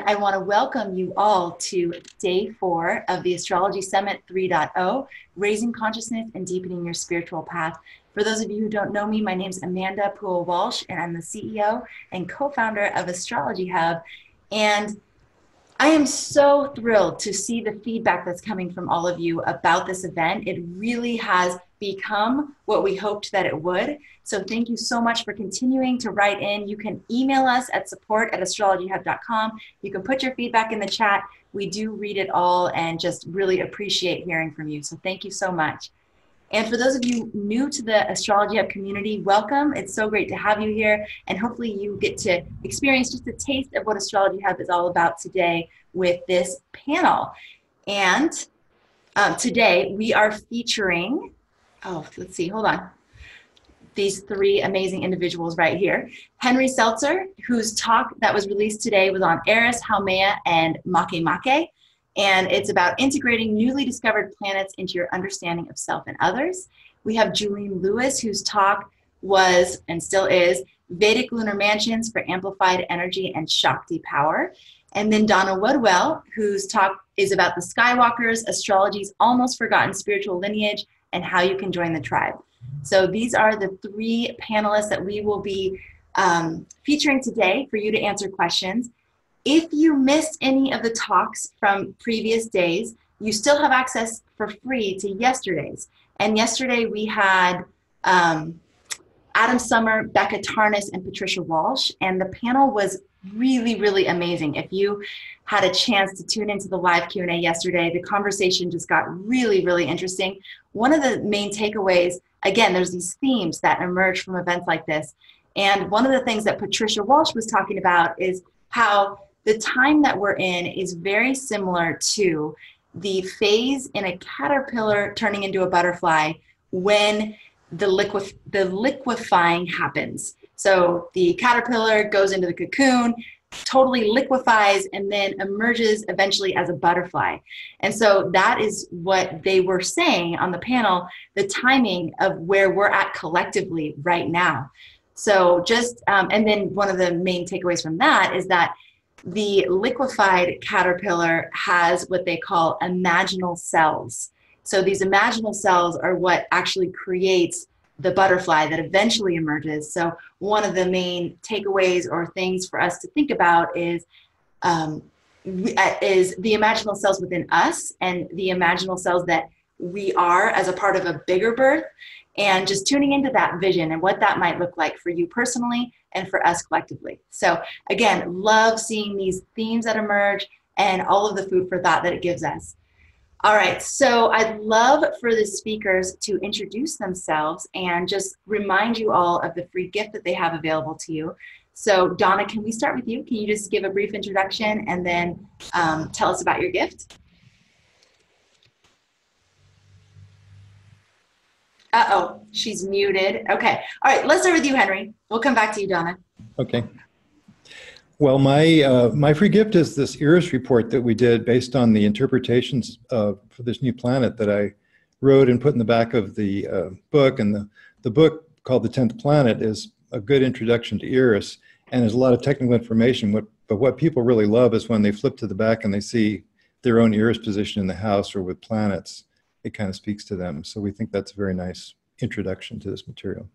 I want to welcome you all to day 4 of the Astrology Summit 3.0, Raising Consciousness and Deepening Your Spiritual Path. For those of you who don't know me, my name is Amanda Poole-Walsh, and I'm the CEO and co-founder of Astrology Hub. And I am so thrilled to see the feedback that's coming from all of you about this event. It really has become what we hoped that it would. So thank you so much for continuing to write in. You can email us at support@astrologyhub.com. You can put your feedback in the chat. We do read it all and just really appreciate hearing from you. So thank you so much. And for those of you new to the Astrology Hub community, welcome. It's so great to have you here. And hopefully you get to experience just a taste of what Astrology Hub is all about today with this panel. And today we are featuring, let's see, hold on. These 3 amazing individuals right here. Henry Seltzer, whose talk that was released today was on Eris, Haumea, and Makemake. And it's about integrating newly discovered planets into your understanding of self and others. We have Julene Lewis, whose talk was, and still is, Vedic lunar mansions for amplified energy and Shakti power. And then Donna Woodwell, whose talk is about the Skywalkers, astrology's almost forgotten spiritual lineage, and how you can join the tribe. So these are the 3 panelists that we will be featuring today for you to answer questions. If you missed any of the talks from previous days, you still have access for free to yesterday's. And yesterday we had Adam Summer, Becca Tarnas, and Patricia Walsh. And the panel was really, really amazing. If you had a chance to tune into the live Q&A yesterday, the conversation just got really, really interesting. One of the main takeaways, again, there's these themes that emerge from events like this. And one of the things that Patricia Walsh was talking about is how the time that we're in is very similar to the phase in a caterpillar turning into a butterfly when the liquefying happens. So the caterpillar goes into the cocoon, totally liquefies, and then emerges eventually as a butterfly. And so that is what they were saying on the panel, the timing of where we're at collectively right now. So just, and then one of the main takeaways from that is that the liquefied caterpillar has what they call imaginal cells. So these imaginal cells are what actually creates the butterfly that eventually emerges. So one of the main takeaways or things for us to think about is the imaginal cells within us and the imaginal cells that we are as a part of a bigger birth, and just tuning into that vision and what that might look like for you personally and for us collectively. So again, love seeing these themes that emerge and all of the food for thought that it gives us. All right, so I'd love for the speakers to introduce themselves and just remind you all of the free gift that they have available to you. So Donna, can we start with you? Can you just give a brief introduction and then tell us about your gift? Uh-oh, she's muted. Okay. All right, let's start with you, Henry. We'll come back to you, Donna. Okay. Well, my free gift is this Eris report that we did based on the interpretations for this new planet that I wrote and put in the back of the book. And the book called The 10th Planet is a good introduction to Eris, and there's a lot of technical information. But what people really love is when they flip to the back and they see their own Eris position in the house or with planets. It kind of speaks to them. So we think that's a very nice introduction to this material.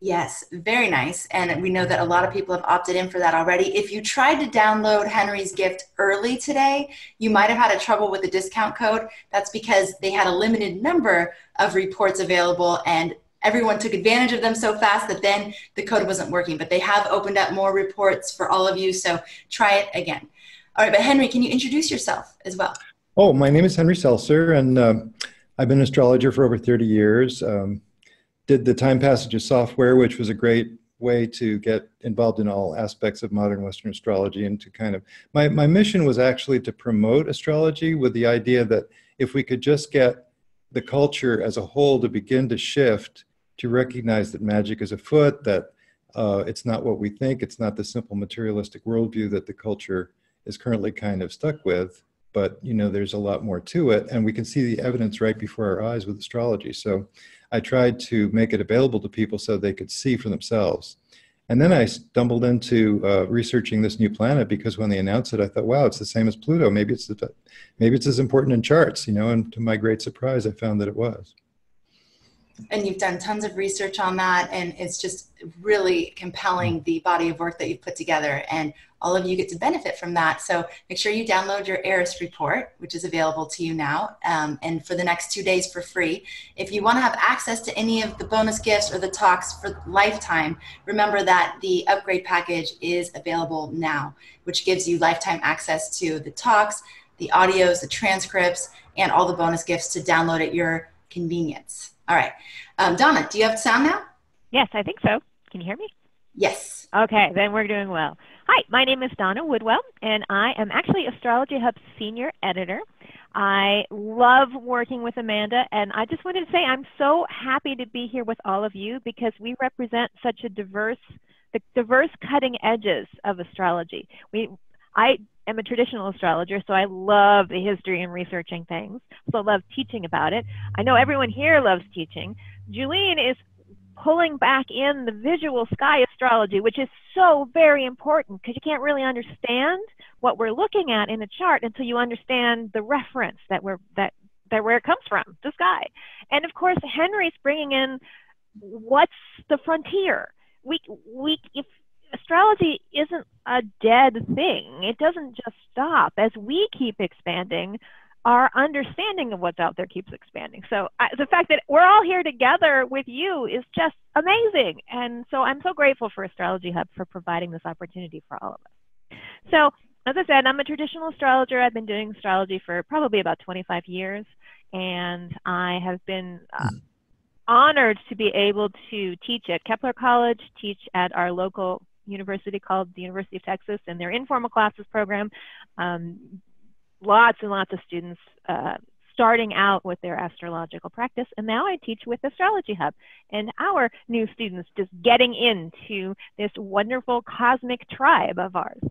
Yes, very nice. And we know that a lot of people have opted in for that already. If you tried to download Henry's gift early today, you might have had a trouble with the discount code. That's because they had a limited number of reports available and everyone took advantage of them so fast that then the code wasn't working. But they have opened up more reports for all of you, so try it again. All right, but Henry, can you introduce yourself as well? Oh, my name is Henry Seltzer, and I've been an astrologer for over 30 years. Did the time passages software, which was a great way to get involved in all aspects of modern Western astrology, and to kind of, my mission was actually to promote astrology with the idea that if we could just get the culture as a whole to begin to shift, to recognize that magic is afoot, that it's not what we think, it's not the simple materialistic worldview that the culture is currently kind of stuck with, but you know, there's a lot more to it, and we can see the evidence right before our eyes with astrology. So I tried to make it available to people so they could see for themselves. And then I stumbled into researching this new planet, because when they announced it, I thought, wow, it's the same as Pluto. Maybe it's as important in charts, you know, and to my great surprise, I found that it was. And you've done tons of research on that, and it's just really compelling, the body of work that you've put together, and all of you get to benefit from that. So make sure you download your Eris report, which is available to you now, and for the next 2 days for free. If you want to have access to any of the bonus gifts or the talks for lifetime, remember that the upgrade package is available now, which gives you lifetime access to the talks, the audios, the transcripts, and all the bonus gifts to download at your convenience. All right. Donna, do you have sound now? Yes, I think so. Can you hear me? Yes. Okay, then we're doing well. Hi, my name is Donna Woodwell, and I am actually Astrology Hub's senior editor. I love working with Amanda, and I just wanted to say I'm so happy to be here with all of you, because we represent such a diverse cutting edges of astrology. I am a traditional astrologer, so I love the history and researching things. So I love teaching about it. I know everyone here loves teaching. Julene is pulling back in the visual sky astrology, which is so very important, because you can't really understand what we're looking at in a chart until you understand the reference that where it comes from, the sky. And of course, Henry's bringing in what's the frontier. If astrology isn't a dead thing, it doesn't just stop. As we keep expanding, our understanding of what's out there keeps expanding. So the fact that we're all here together with you is just amazing. And so I'm so grateful for Astrology Hub for providing this opportunity for all of us. So as I said, I'm a traditional astrologer. I've been doing astrology for probably about 25 years. And I have been honored to be able to teach at Kepler College, teach at our local university called the University of Texas and their informal classes program. Lots and lots of students starting out with their astrological practice, and now I teach with Astrology Hub, and our new students just getting into this wonderful cosmic tribe of ours.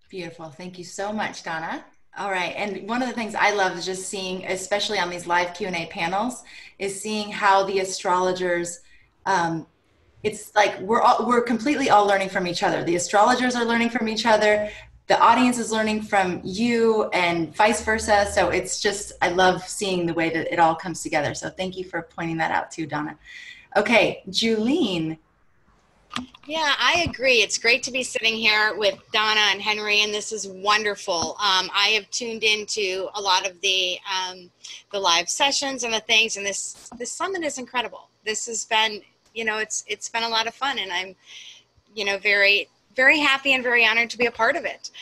Beautiful. Thank you so much, Donna. All right. And one of the things I love is just seeing, especially on these live Q&A panels, is seeing how the astrologers, it's like we're completely all learning from each other. The astrologers are learning from each other. The audience is learning from you, and vice versa. So it's just, I love seeing the way that it all comes together. So thank you for pointing that out too, Donna. Okay, Julene. Yeah, I agree. It's great to be sitting here with Donna and Henry, and this is wonderful. I have tuned into a lot of the live sessions and the things, and this summit is incredible. This has been, you know, it's been a lot of fun, and I'm, you know, very, very happy and very honored to be a part of it.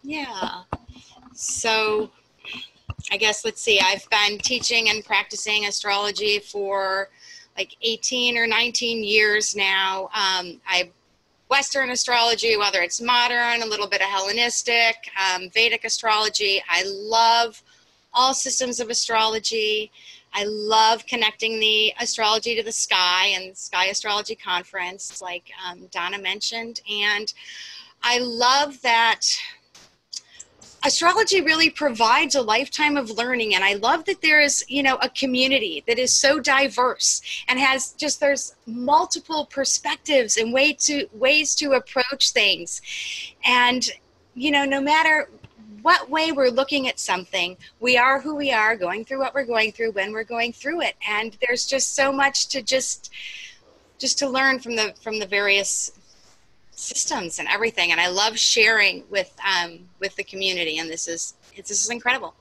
Yeah. So I guess, let's see, I've been teaching and practicing astrology for like 18 or 19 years now. Western astrology, whether it's modern, a little bit of Hellenistic, Vedic astrology. I love all systems of astrology. I love connecting the astrology to the sky and Sky Astrology Conference, like Donna mentioned. And I love that astrology really provides a lifetime of learning. And I love that there is, you know, a community that is so diverse and has just, there's multiple perspectives and ways to approach things. And, you know, no matter what way we're looking at something, we are who we are, going through what we're going through when we're going through it. And there's just so much to just to learn from the various systems and everything. And I love sharing with the community, and this is incredible.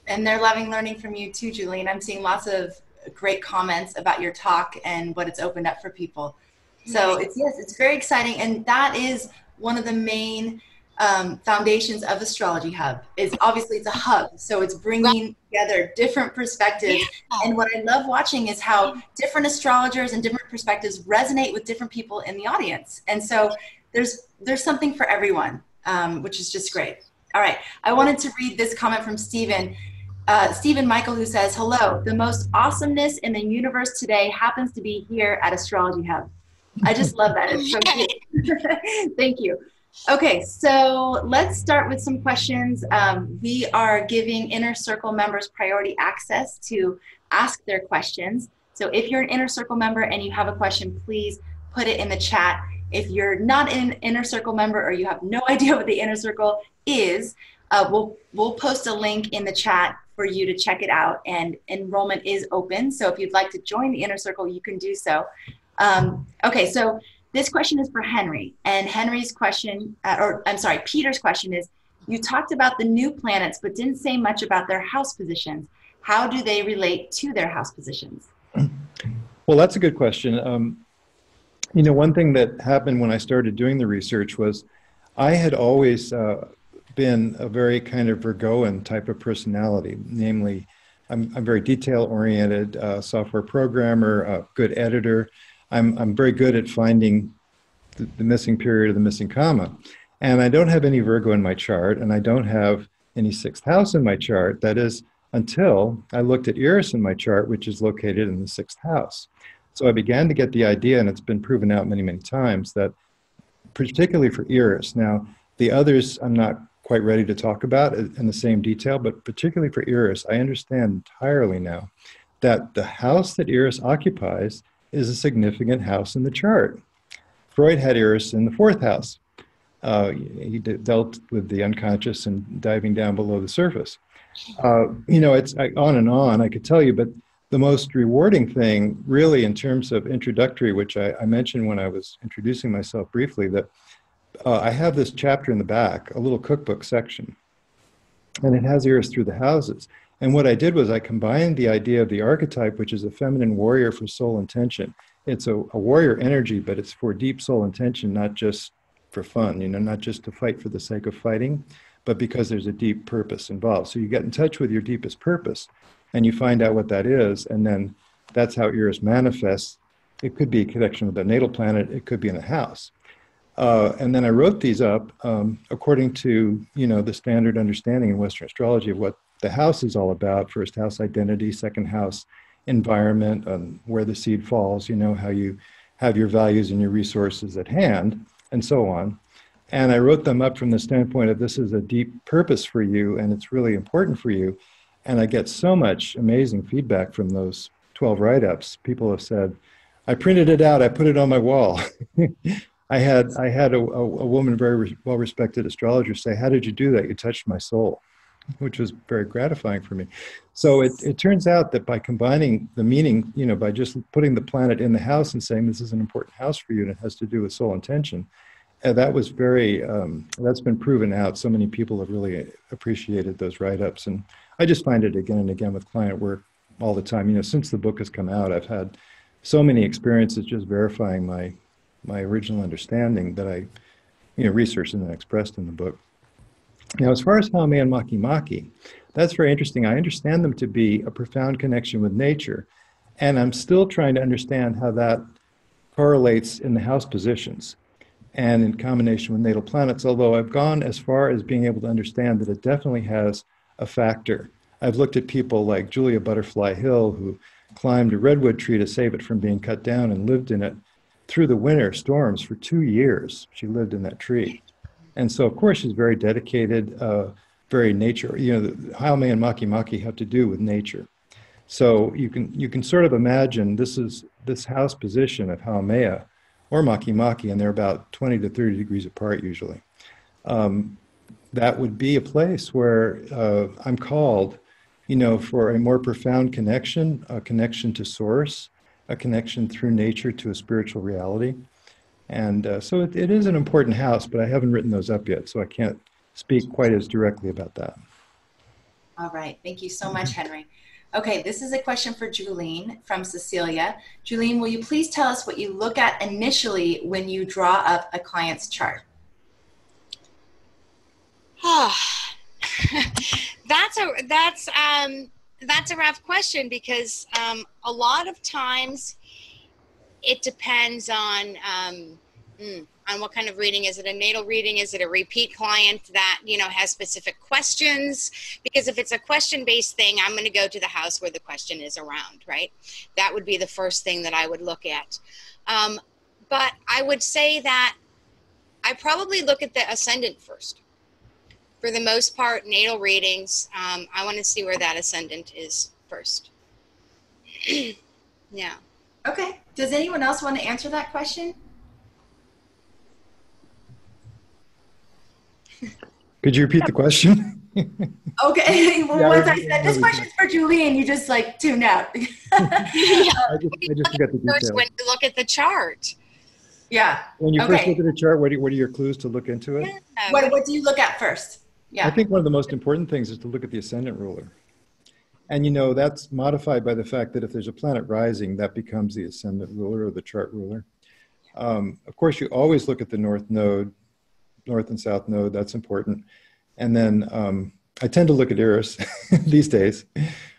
And they're loving learning from you too, Julene. I'm seeing lots of great comments about your talk and what it's opened up for people. So it's very exciting. And that is one of the main foundations of Astrology Hub. Is obviously it's a hub, so it's bringing together different perspectives. Yeah. And what I love watching is how different astrologers and different perspectives resonate with different people in the audience. And so there's something for everyone, which is just great. All right, I wanted to read this comment from Stephen Michael, who says, "Hello, the most awesomeness in the universe today happens to be here at Astrology Hub." I just love that. It's so cute. Thank you. Okay, so let's start with some questions. We are giving Inner Circle members priority access to ask their questions. So if you're an Inner Circle member and you have a question, please put it in the chat. If you're not an Inner Circle member or you have no idea what the Inner Circle is, we'll post a link in the chat for you to check it out, and enrollment is open. So if you'd like to join the Inner Circle, you can do so. Okay, so this question is for Henry, and Henry's question, Peter's question is, you talked about the new planets, but didn't say much about their house positions. How do they relate to their house positions? Well, that's a good question. You know, one thing that happened when I started doing the research was I had always been a very kind of Virgoan type of personality. Namely, I'm very detail-oriented, software programmer, a good editor. I'm very good at finding the missing period or the missing comma. And I don't have any Virgo in my chart, and I don't have any sixth house in my chart. That is, until I looked at Eris in my chart, which is located in the sixth house. So I began to get the idea, and it's been proven out many, many times, that particularly for Eris, now the others I'm not quite ready to talk about in the same detail, but particularly for Eris, I understand entirely now that the house that Eris occupies is a significant house in the chart. Freud had Eris in the fourth house. He dealt with the unconscious and diving down below the surface. You know, it's on and on, I could tell you, but the most rewarding thing really in terms of introductory, which I mentioned when I was introducing myself briefly, that I have this chapter in the back, a little cookbook section, and it has Eris through the houses. And what I did was I combined the idea of the archetype, which is a feminine warrior for soul intention. It's a warrior energy, but it's for deep soul intention, not just for fun, you know, not just to fight for the sake of fighting, but because there's a deep purpose involved. So you get in touch with your deepest purpose and you find out what that is, and then that's how Eris manifests. It could be a connection with a natal planet, it could be in a house. And then I wrote these up according to, you know, the standard understanding in Western astrology of what the house is all about. First house identity, second house environment, where the seed falls, you know, how you have your values and your resources at hand, and so on. And I wrote them up from the standpoint of this is a deep purpose for you and it's really important for you. And I get so much amazing feedback from those 12 write-ups. People have said, I printed it out, I put it on my wall. I had a woman, very well-respected astrologer, say, how did you do that? You touched my soul, which was very gratifying for me. So it turns out that by combining the meaning, you know, by just putting the planet in the house and saying this is an important house for you and it has to do with soul intention, that was very, that's been proven out. So many people have really appreciated those write-ups. And I just find it again and again with client work all the time. You know, since the book has come out, I've had so many experiences just verifying my original understanding that I, you know, researched and then expressed in the book. Now, as far as Haumea and Makemake, that's very interesting. I understand them to be a profound connection with nature, and I'm still trying to understand how that correlates in the house positions and in combination with natal planets, although I've gone as far as being able to understand that it definitely has a factor. I've looked at people like Julia Butterfly Hill, who climbed a redwood tree to save it from being cut down and lived in it through the winter storms for 2 years. She lived in that tree. And so, of course, she's very dedicated, very nature. You know, Haumea and Makemake have to do with nature. So you can sort of imagine this house position of Haumea or Makemake, and they're about 20 to 30 degrees apart usually. That would be a place where I'm called, you know, for a more profound connection, a connection to source, a connection through nature to a spiritual reality. And so it is an important house, but I haven't written those up yet, so I can't speak quite as directly about that. All right, thank you so much, Henry. Okay, this is a question for Julene from Cecilia. Julene, will you please tell us what you look at initially when you draw up a client's chart? That's a rough question because a lot of times it depends on what kind of reading. Is it a natal reading? Is it a repeat client that, you know, has specific questions? Because if it's a question-based thing, I'm going to go to the house where the question is around, right? That would be the first thing that I would look at. But I would say that I probably look at the ascendant first. For the most part, natal readings, I want to see where that ascendant is first. Yeah. Okay. Does anyone else want to answer that question? Could you repeat the question? Okay. Well, Yeah, once I said this really question's for Julene, you just like tuned out. Yeah. I just forgot the First, details. when you look at the chart. Yeah. When you first Okay. look at a chart, what are your clues to look into it? Yeah. What do you look at first? I Yeah. think one of the most important things is to look at the ascendant ruler. And you know, that's modified by the fact that if there's a planet rising, that becomes the ascendant ruler or the chart ruler. Of course, you always look at the north node, north and south node, that's important. And then I tend to look at Eris these days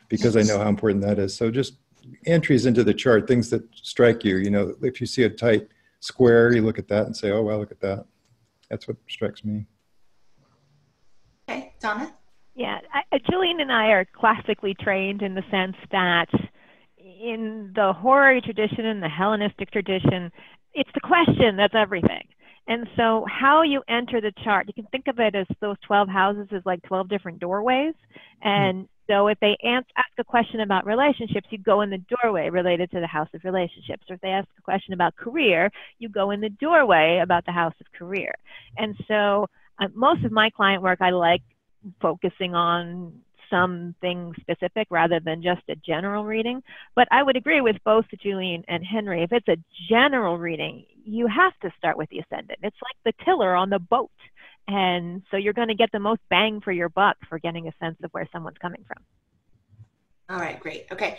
because I know how important that is. So just entries into the chart, things that strike you, you know, if you see a tight square, you look at that and say, oh, well, look at that. That's what strikes me. Okay. Donna? Yeah, Julene and I are classically trained in the sense that in the Horary tradition and the Hellenistic tradition, it's the question that's everything. And so how you enter the chart, you can think of it as those 12 houses as like 12 different doorways. And so if they ask a question about relationships, you go in the doorway related to the house of relationships. Or if they ask a question about career, you go in the doorway about the house of career. And so most of my client work, I like focusing on something specific rather than just a general reading. But I would agree with both Julene and Henry. If it's a general reading, you have to start with the ascendant. It's like the tiller on the boat. And so you're going to get the most bang for your buck for getting a sense of where someone's coming from. All right, great. Okay.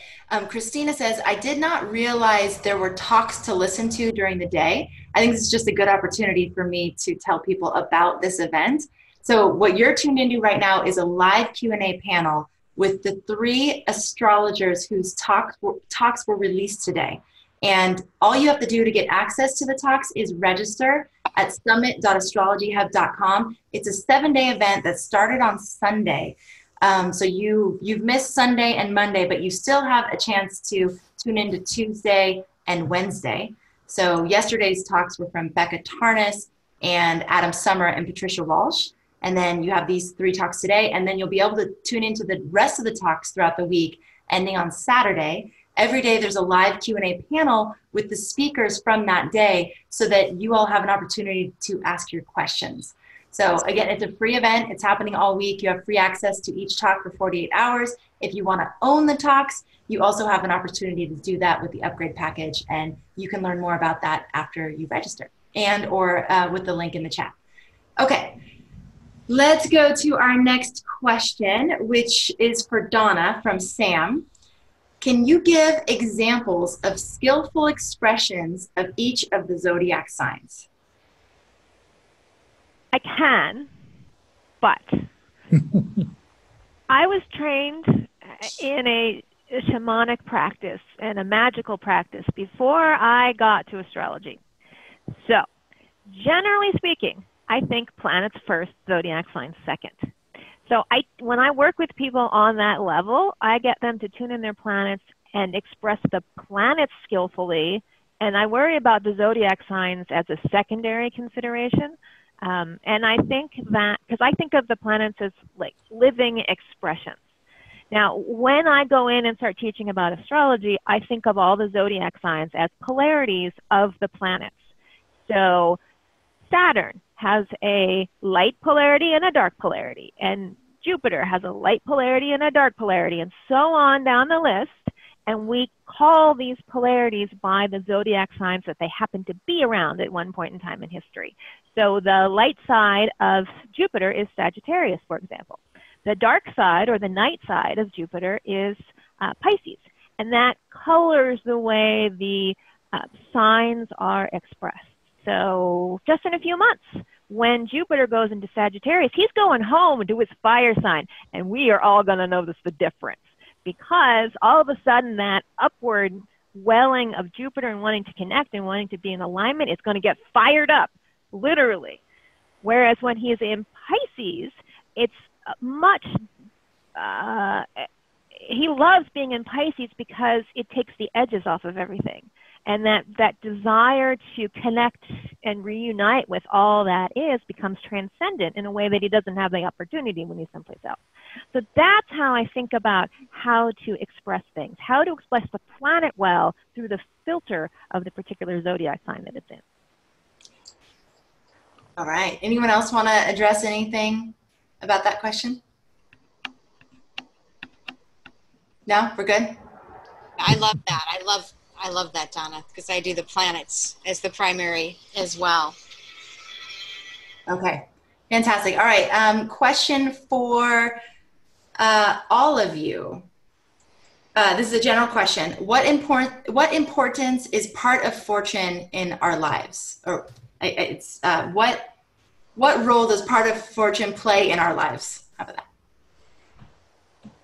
Christina says, I did not realize there were talks to listen to during the day. I think this is just a good opportunity for me to tell people about this event. So what you're tuned into right now is a live Q&A panel with the 3 astrologers whose talks were released today. And all you have to do to get access to the talks is register at summit.astrologyhub.com. It's a 7-day event that started on Sunday. So you've missed Sunday and Monday, but you still have a chance to tune into Tuesday and Wednesday. So yesterday's talks were from Becca Tarnas and Adam Summer and Patricia Walsh. And then you have these 3 talks today, and then you'll be able to tune into the rest of the talks throughout the week, ending on Saturday. Every day there's a live Q&A panel with the speakers from that day so that you all have an opportunity to ask your questions. So again, it's a free event. It's happening all week. You have free access to each talk for 48 hours. If you want to own the talks, you also have an opportunity to do that with the upgrade package, and you can learn more about that after you register and or with the link in the chat. Okay. Let's go to our next question, which is for Donna from Sam. Can you give examples of skillful expressions of each of the zodiac signs? I can, but I was trained in a shamanic practice and a magical practice before I got to astrology. So, generally speaking, I think planets first, zodiac signs second. So when I work with people on that level, I get them to tune in their planets and express the planets skillfully, and I worry about the zodiac signs as a secondary consideration. And I think that, because I think of the planets as like living expressions. Now, when I go in and start teaching about astrology, I think of all the zodiac signs as polarities of the planets. So Saturn has a light polarity and a dark polarity, and Jupiter has a light polarity and a dark polarity, and so on down the list. And we call these polarities by the zodiac signs that they happen to be around at one point in time in history. So the light side of Jupiter is Sagittarius, for example. The dark side, or the night side of Jupiter, is Pisces. And that colors the way the signs are expressed. So just in a few months, when Jupiter goes into Sagittarius, he's going home to his fire sign, and we are all going to notice the difference, because all of a sudden that upward welling of Jupiter and wanting to connect and wanting to be in alignment is going to get fired up, literally. Whereas when he is in Pisces, it's much, he loves being in Pisces because it takes the edges off of everything. And that desire to connect and reunite with all that is becomes transcendent in a way that he doesn't have the opportunity when he's someplace else. So that's how I think about how to express things, how to express the planet well through the filter of the particular zodiac sign that it's in. All right. Anyone else want to address anything about that question? No, we're good? I love that. I love that, Donna, because I do the planets as the primary as well. Okay, fantastic. All right, question for all of you. This is a general question. What importance is part of fortune in our lives? Or what role does part of fortune play in our lives? How about that?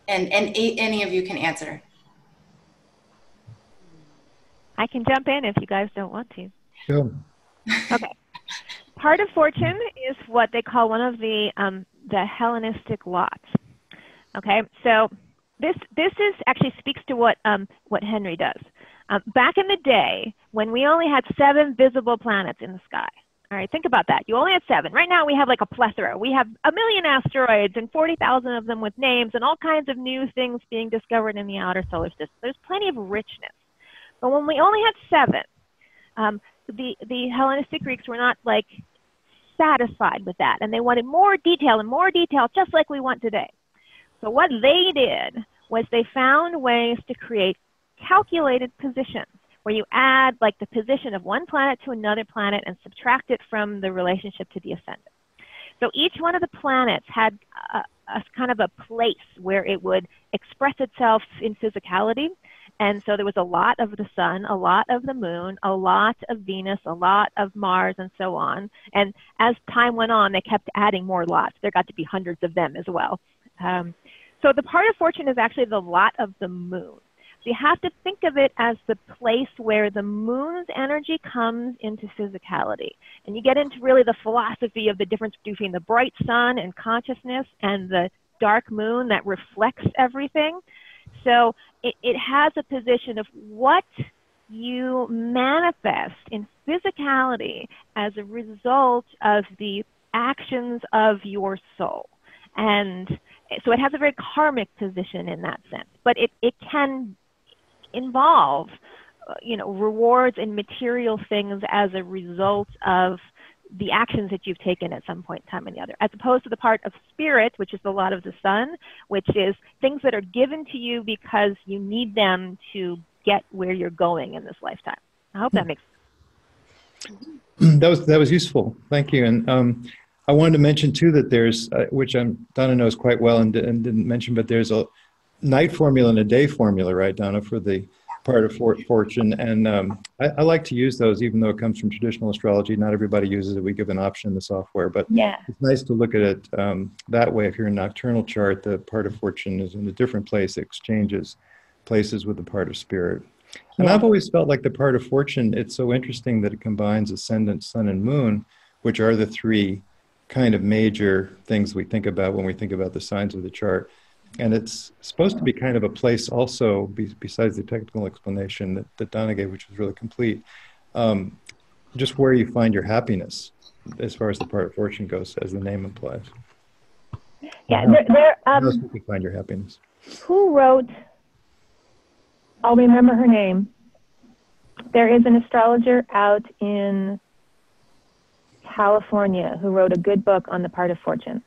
And any of you can answer. I can jump in if you guys don't want to. Sure. Okay. Part of fortune is what they call one of the Hellenistic lots. Okay, so this is actually speaks to what Henry does. Back in the day, when we only had 7 visible planets in the sky. All right, think about that. You only had 7. Right now we have like a plethora. We have 1 million asteroids and 40,000 of them with names and all kinds of new things being discovered in the outer solar system. There's plenty of richness. But when we only had 7, the Hellenistic Greeks were not like satisfied with that, and they wanted more detail, just like we want today. So what they did was they found ways to create calculated positions where you add like the position of one planet to another planet and subtract it from the relationship to the ascendant. So each one of the planets had a kind of a place where it would express itself in physicality. And so there was a lot of the sun, a lot of the moon, a lot of Venus, a lot of Mars, and so on. And as time went on, they kept adding more lots. There got to be hundreds of them as well. So the part of fortune is actually the lot of the moon. So you have to think of it as the place where the moon's energy comes into physicality. And you get into really the philosophy of the difference between the bright sun and consciousness and the dark moon that reflects everything. So it has a position of what you manifest in physicality as a result of the actions of your soul. And so it has a very karmic position in that sense. But it can involve, rewards and material things as a result of the actions that you've taken at some point in time or the other, as opposed to the part of spirit, which is the lot of the sun, which is things that are given to you because you need them to get where you're going in this lifetime. I hope that makes sense. That was useful. Thank you. And I wanted to mention too that there's, which Donna knows quite well and didn't mention, but there's a night formula and a day formula, right, Donna, for the part of fortune. And I like to use those, even though it comes from traditional astrology. Not everybody uses it. We give an option in the software, but yeah, it's nice to look at it that way. If you're in a nocturnal chart, the part of fortune is in a different place. It exchanges places with the part of spirit. And I've always felt like the part of fortune, it's so interesting that it combines ascendant, sun, and moon, which are the 3 kind of major things we think about when we think about the signs of the chart. And it's supposed to be kind of a place also, besides the technical explanation that Donna gave, which was really complete, just where you find your happiness as far as the part of fortune goes, as the name implies. Yeah, how else you can find your happiness. Who wrote, I'll remember her name. There is an astrologer out in California who wrote a good book on the part of fortune.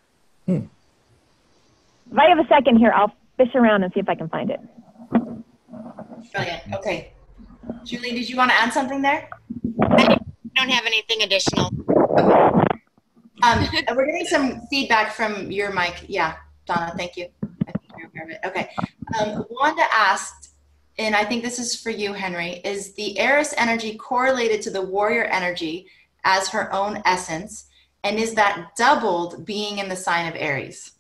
If I have a second here, I'll fish around and see if I can find it. Brilliant. Okay. Julene, did you want to add something there? I don't have anything additional. We're getting some feedback from your mic. Yeah, Donna, thank you. I think you're aware of it. Okay. Wanda asked, and I think this is for you, Henry, is the Eris energy correlated to the warrior energy as her own essence? And is that doubled being in the sign of Aries?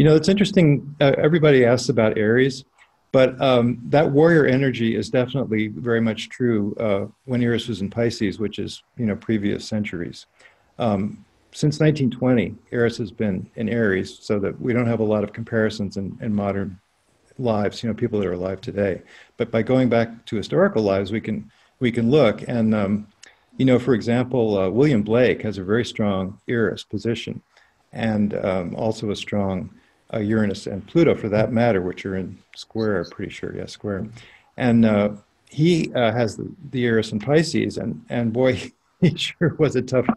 It's interesting. Everybody asks about Aries, but that warrior energy is definitely very much true when Eris was in Pisces, which is, previous centuries. Since 1920, Eris has been in Aries, so that we don't have a lot of comparisons in modern lives, people that are alive today. But by going back to historical lives, we can we can look. And, you know, for example, William Blake has a very strong Eris position, and also a strong Uranus and Pluto, for that matter, which are in square, pretty sure, yeah, square. And he has the Eris in Pisces, and boy, he sure was a tough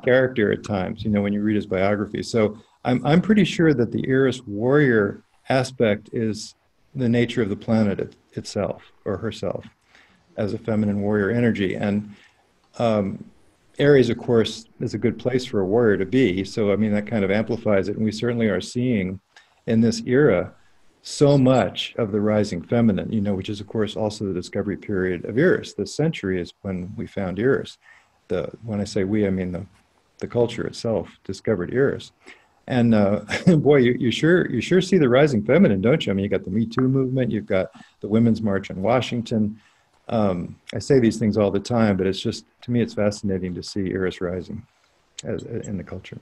character at times, you know, when you read his biography. So I'm pretty sure that the Eris warrior aspect is the nature of the planet itself, or herself, as a feminine warrior energy. And Aries, of course, is a good place for a warrior to be. So, I mean, that kind of amplifies it. And we certainly are seeing in this era so much of the rising feminine, you know, which is, of course, also the discovery period of Eris. This century is when we found Eris. When I say we, I mean the culture itself discovered Eris. And boy, you sure see the rising feminine, don't you? I mean, you got the Me Too movement, you've got the Women's March on Washington. I say these things all the time, but it's just, to me, it's fascinating to see Eris rising in the culture.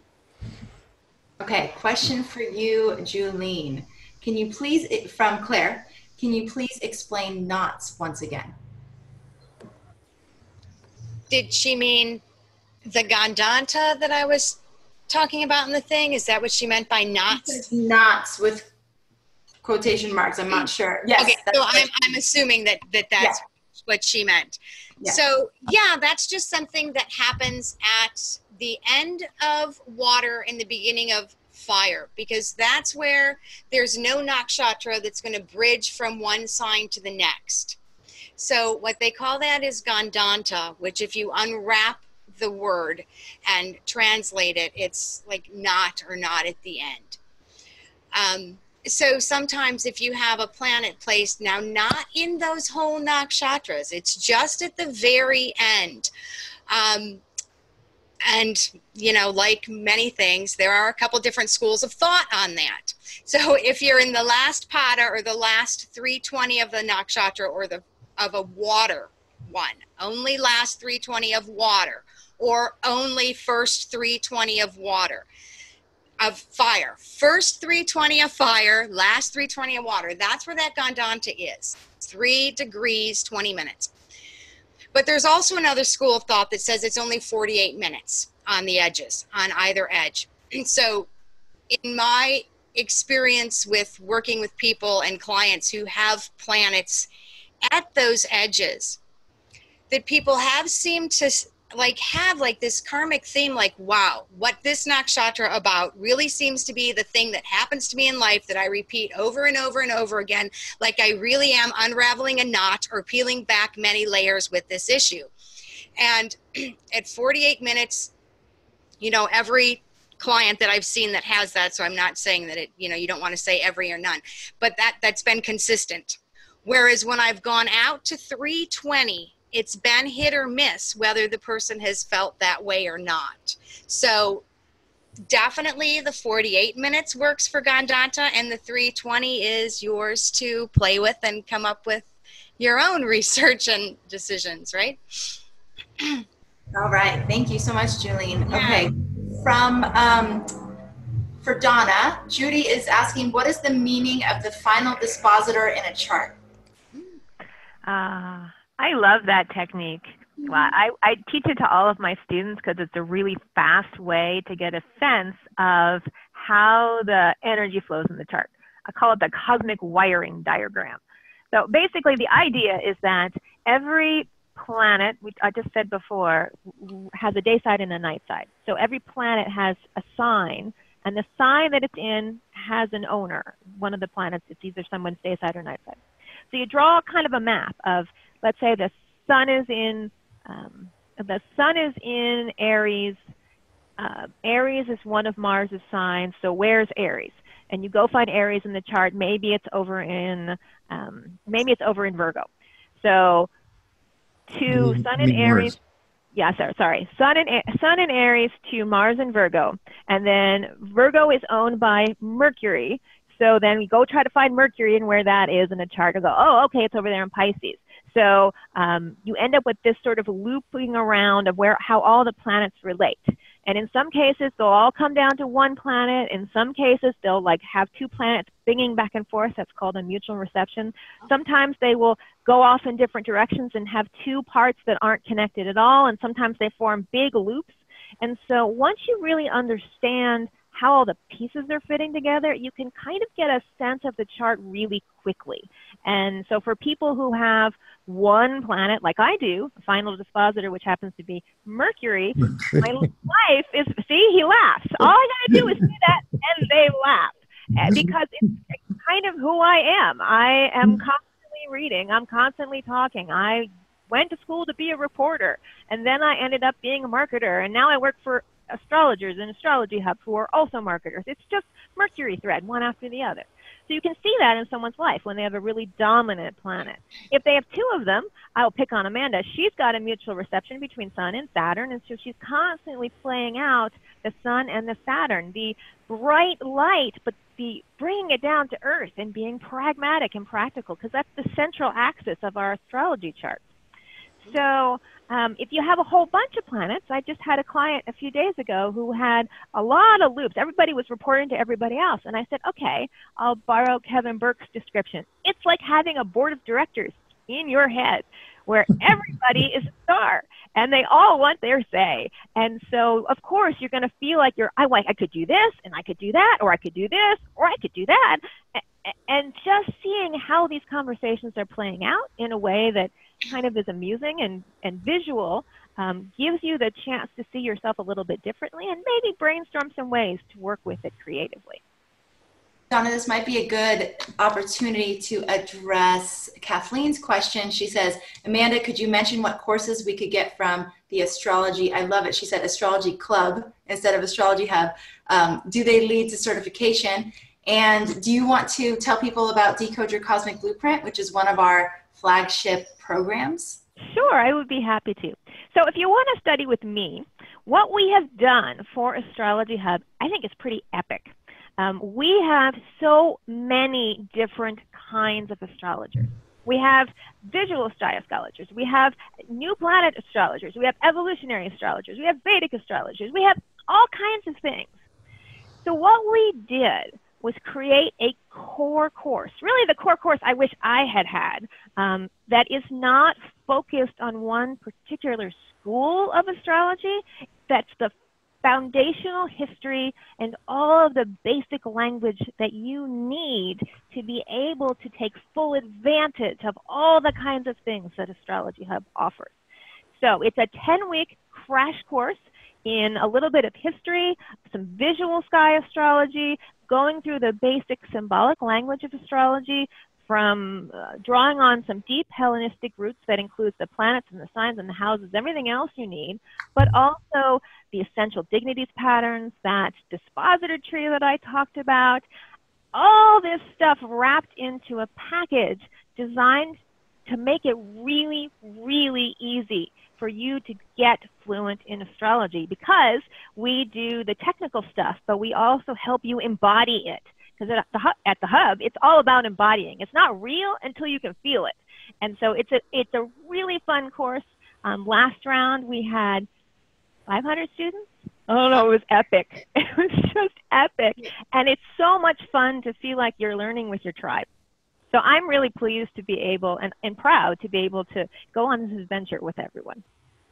Okay, question for you, Julene. Can you please, from Claire, can you please explain knots once again? Did she mean the Gandanta that I was talking about in the thing? Is that what she meant by knots? Knots with quotation marks. I'm not sure. Yes. Okay, so I'm assuming that's what she meant. Yeah. So yeah, that's just something that happens at the end of water and the beginning of fire, because that's where there's no nakshatra that's going to bridge from one sign to the next. So what they call that is Gandanta, which if you unwrap the word and translate it, it's like not or not at the end. So sometimes if you have a planet placed now not in those whole nakshatras, it's just at the very end. And, you know, like many things, there are a couple different schools of thought on that. So if you're in the last pada or the last 320 of the nakshatra, or of a water one, only last 320 of water, or only first 320 of water, of fire, first 320 of fire, last 320 of water, that's where that Gandanta is, 3 degrees, 20 minutes. But there's also another school of thought that says it's only 48 minutes on the edges, on either edge. And so in my experience with working with people and clients who have planets at those edges, that people have seemed to have this karmic theme, like, wow, what this nakshatra about really seems to be the thing that happens to me in life that I repeat over and over and over again, like I really am unraveling a knot or peeling back many layers with this issue. And at 48 minutes, you know, every client that I've seen that has that, so I'm not saying that it, you know, you don't want to say every or none, but that's been consistent. Whereas when I've gone out to 320, it's been hit or miss whether the person has felt that way or not. So definitely the 48 minutes works for Gandanta, and the 320 is yours to play with and come up with your own research and decisions, right? All right. Thank you so much, Julene. Yeah. Okay. For Donna, Judy is asking, what is the meaning of the final dispositor in a chart? I love that technique. Well, I teach it to all of my students because it's a really fast way to get a sense of how the energy flows in the chart. I call it the cosmic wiring diagram. So basically the idea is that every planet, I just said before, has a day side and a night side. So every planet has a sign, and the sign that it's in has an owner. One of the planets, it's either someone's day side or night side. So you draw kind of a map of, let's say the sun is in Aries. Aries is one of Mars's signs. So where's Aries? And you go find Aries in the chart. Maybe it's over in Virgo. So to Sun in Aries. Yeah, sorry. Sun in Aries to Mars in Virgo, and then Virgo is owned by Mercury. So then we go try to find Mercury and where that is in the chart and go, oh, okay, it's over there in Pisces. So you end up with this sort of looping around of how all the planets relate. And in some cases, they'll all come down to one planet. In some cases, they'll have two planets swinging back and forth. That's called a mutual reception. Sometimes they will go off in different directions and have two parts that aren't connected at all, and sometimes they form big loops. And so once you really understand how all the pieces are fitting together, you can kind of get a sense of the chart really quickly. And so for people who have one planet, like I do, a final dispositor, which happens to be Mercury, my life is, see, he laughs. All I got to do is do that, and they laugh. Because it's kind of who I am. I am constantly reading. I'm constantly talking. I went to school to be a reporter, and then I ended up being a marketer, and now I work for astrologers and astrology hubs who are also marketers. It's just Mercury thread, one after the other. So you can see that in someone's life when they have a really dominant planet. If they have two of them, I'll pick on Amanda. She's got a mutual reception between Sun and Saturn, and so she's constantly playing out the Sun and the Saturn, the bright light, but the bringing it down to earth and being pragmatic and practical, because that's the central axis of our astrology chart. So if you have a whole bunch of planets, I just had a client a few days ago who had a lot of loops. Everybody was reporting to everybody else. And I said, okay, I'll borrow Kevin Burke's description. It's like having a board of directors in your head where everybody is a star and they all want their say. And so, of course, you're going to feel like I could do this and I could do that, or I could do this, or I could do that. And just seeing how these conversations are playing out in a way that kind of is amusing and visual gives you the chance to see yourself a little bit differently and maybe brainstorm some ways to work with it creatively. Donna, this might be a good opportunity to address Kathleen's question. She says, Amanda, could you mention what courses we could get from the astrology? I love it. She said astrology club instead of astrology hub. Do they lead to certification? And do you want to tell people about Decode Your Cosmic Blueprint, which is one of our flagship programs? Sure, I would be happy to. So if you want to study with me, what we have done for Astrology Hub, I think is pretty epic. We have so many different kinds of astrologers. We have visual style astrologers. We have new planet astrologers. We have evolutionary astrologers. We have Vedic astrologers. We have all kinds of things. So what we did was create a core course, really the core course I wish I had had, that is not focused on one particular school of astrology. That's the foundational history and all of the basic language that you need to be able to take full advantage of all the kinds of things that Astrology Hub offers. So it's a 10-week crash course in a little bit of history, some visual sky astrology, going through the basic symbolic language of astrology, from drawing on some deep Hellenistic roots that includes the planets and the signs and the houses, everything else you need, but also the essential dignities patterns, that dispositor tree that I talked about, all this stuff wrapped into a package designed to make it really, really easy for you to get fluent in astrology, because we do the technical stuff, but we also help you embody it. Because at the Hub, it's all about embodying. It's not real until you can feel it. And so it's a really fun course. Last round, we had 500 students. Oh, no, it was epic. It was just epic. And it's so much fun to feel like you're learning with your tribe. So I'm really pleased to be able and proud to be able to go on this adventure with everyone.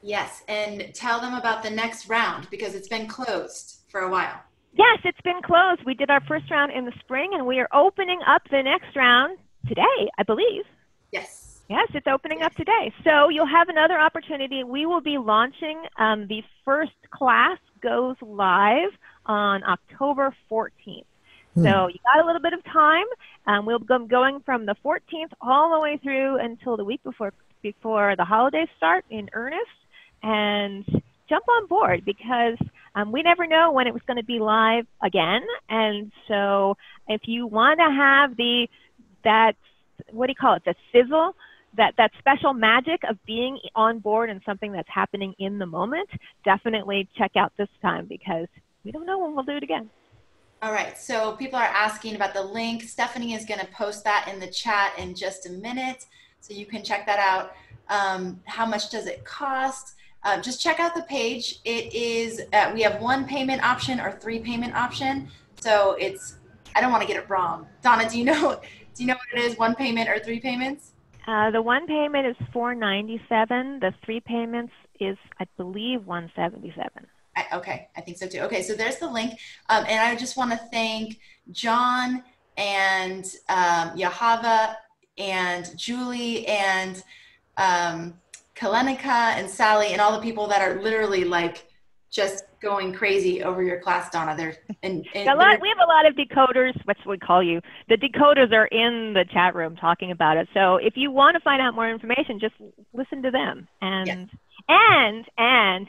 Yes, and tell them about the next round, because it's been closed for a while. Yes, it's been closed. We did our first round in the spring, and we are opening up the next round today, I believe. Yes. Yes, it's opening up today. So you'll have another opportunity. We will be launching, the first class goes live on October 14th. So you got a little bit of time. We'll be going from the 14th all the way through until the week before the holidays start in earnest. And jump on board, because we never know when it was going to be live again. And so if you want to have that, what do you call it, the sizzle, that special magic of being on board and something that's happening in the moment, definitely check out this time, because we don't know when we'll do it again. All right, so people are asking about the link. Stephanie is going to post that in the chat in just a minute, so you can check that out. How much does it cost? Just check out the page. It is, we have one payment option or 3 payment option. So it's I don't want to get it wrong. Donna, do you know what it is? 1 payment or 3 payments? The 1 payment is $497. The 3 payments is, I believe, $177. Okay, I think so too. Okay, so there's the link. And I just want to thank John and Yahava and Julie and Kalenika and Sally and all the people that are literally like just going crazy over your class, Donna. We have a lot of decoders. What's we call you? The decoders are in the chat room talking about it. So if you want to find out more information, just listen to them. And yes. and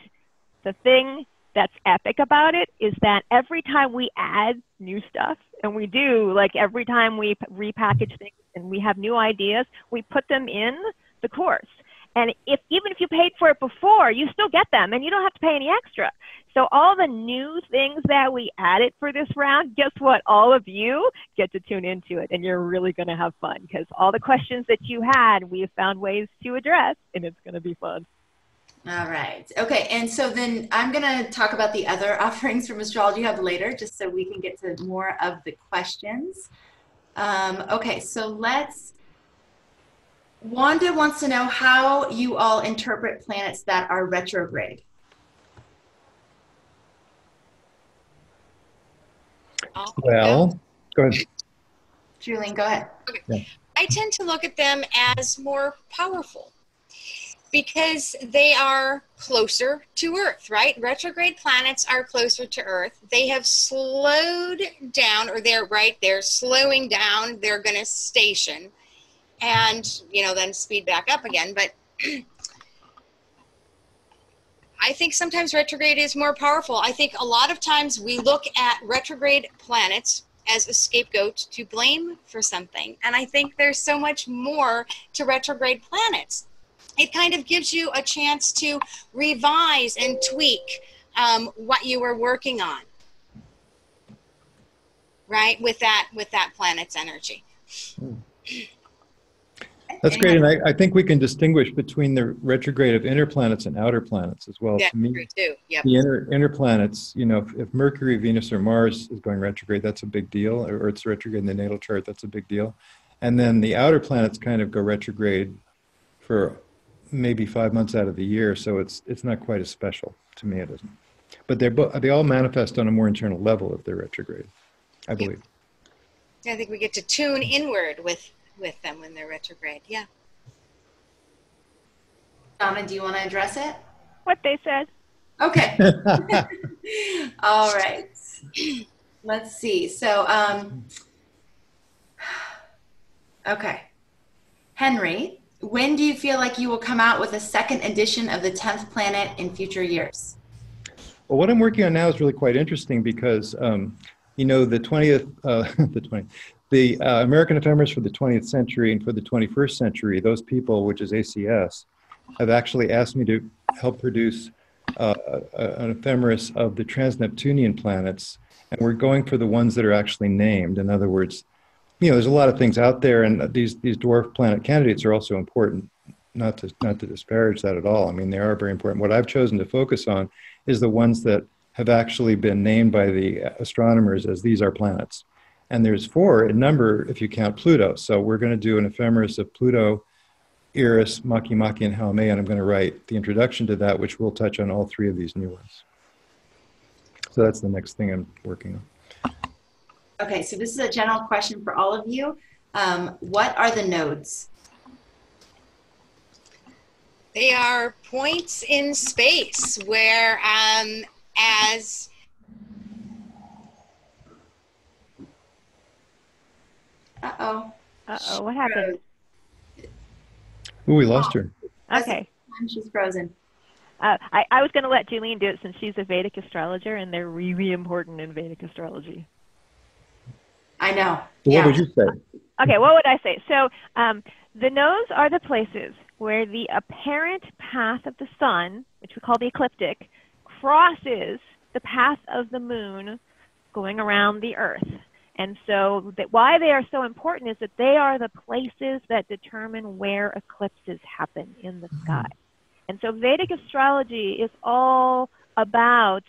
the thing that's epic about it is that every time we add new stuff, and we do, like every time we repackage things and we have new ideas, we put them in the course. And even if you paid for it before, you still get them and you don't have to pay any extra. So all the new things that we added for this round, guess what? All of you get to tune into it, and you're really going to have fun because all the questions that you had, we have found ways to address, and it's going to be fun. All right. Okay. And so then I'm going to talk about the other offerings from Astrology Hub later, just so we can get to more of the questions. Okay. So Wanda wants to know how you all interpret planets that are retrograde. Well, go ahead. Julene, go ahead. Okay. Yeah. I tend to look at them as more powerful because they are closer to Earth, right? Retrograde planets are closer to Earth. They have slowed down, or they're slowing down. They're going to station and, then speed back up again. But I think sometimes retrograde is more powerful. I think a lot of times we look at retrograde planets as a scapegoat to blame for something. And I think there's so much more to retrograde planets. It kind of gives you a chance to revise and tweak what you were working on, right? With that planet's energy. That's great, and I think we can distinguish between the retrograde of inner planets and outer planets as well. Yeah, to me, true too. Yep. the inner planets, if Mercury, Venus, or Mars is going retrograde, that's a big deal, or it's retrograde in the natal chart, that's a big deal. And then the outer planets kind of go retrograde for maybe 5 months out of the year, so it's not quite as special. To me, it isn't. But they all manifest on a more internal level if they're retrograde, I believe. I think we get to tune inward with them when they're retrograde. Yeah. Donna, do you want to address it? What they said. Okay. All right. Let's see. So, okay. Henry, when do you feel like you will come out with a second edition of the 10th planet in future years? Well, what I'm working on now is really quite interesting because, the 20th, the American Ephemeris for the 20th century and for the 21st century, those people, which is ACS, have actually asked me to help produce an ephemeris of the trans-Neptunian planets, and we're going for the ones that are actually named. In other words, there's a lot of things out there, and these dwarf planet candidates are also important. Not to disparage that at all. I mean, they are very important. What I've chosen to focus on is the ones that have actually been named by the astronomers as these are planets. And there's 4 in number if you count Pluto. So we're going to do an ephemeris of Pluto, Eris, Makemake, and Haumea, and I'm going to write the introduction to that, which will touch on all 3 of these new ones. So that's the next thing I'm working on. Okay, so this is a general question for all of you. What are the nodes? They are points in space where as Uh-oh. Uh-oh, what happened? Ooh, we lost her. Okay. She's frozen. I was going to let Julene do it since she's a Vedic astrologer, and they're really important in Vedic astrology. I know. So yeah. what would you say? Okay, what would I say? So the nodes are the places where the apparent path of the sun, which we call the ecliptic, crosses the path of the moon going around the earth. And so why they are so important is that they are the places that determine where eclipses happen in the sky. And so Vedic astrology is all about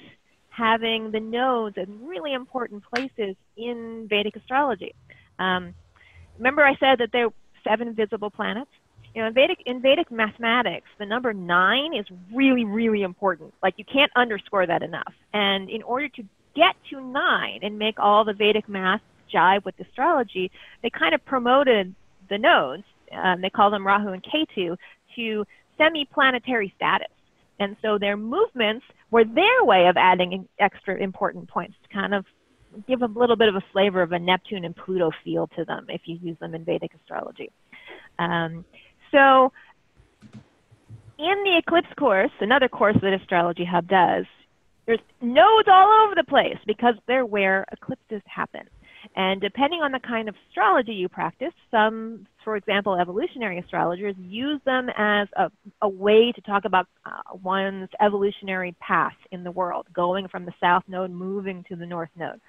having the nodes in really important places in Vedic astrology. Remember I said that there are 7 visible planets? You know, in Vedic mathematics, the number 9 is really, really important. Like, you can't underscore that enough. And in order to get to 9 and make all the Vedic math jive with astrology, they kind of promoted the nodes, they call them Rahu and Ketu, to semi-planetary status. And so their movements were their way of adding extra important points to kind of give a little bit of a flavor of a Neptune and Pluto feel to them if you use them in Vedic astrology. So in the eclipse course, another course that Astrology Hub does, there's nodes all over the place because they're where eclipses happen. And depending on the kind of astrology you practice, some, for example, evolutionary astrologers use them as a way to talk about one's evolutionary path in the world, going from the south node, moving to the north node.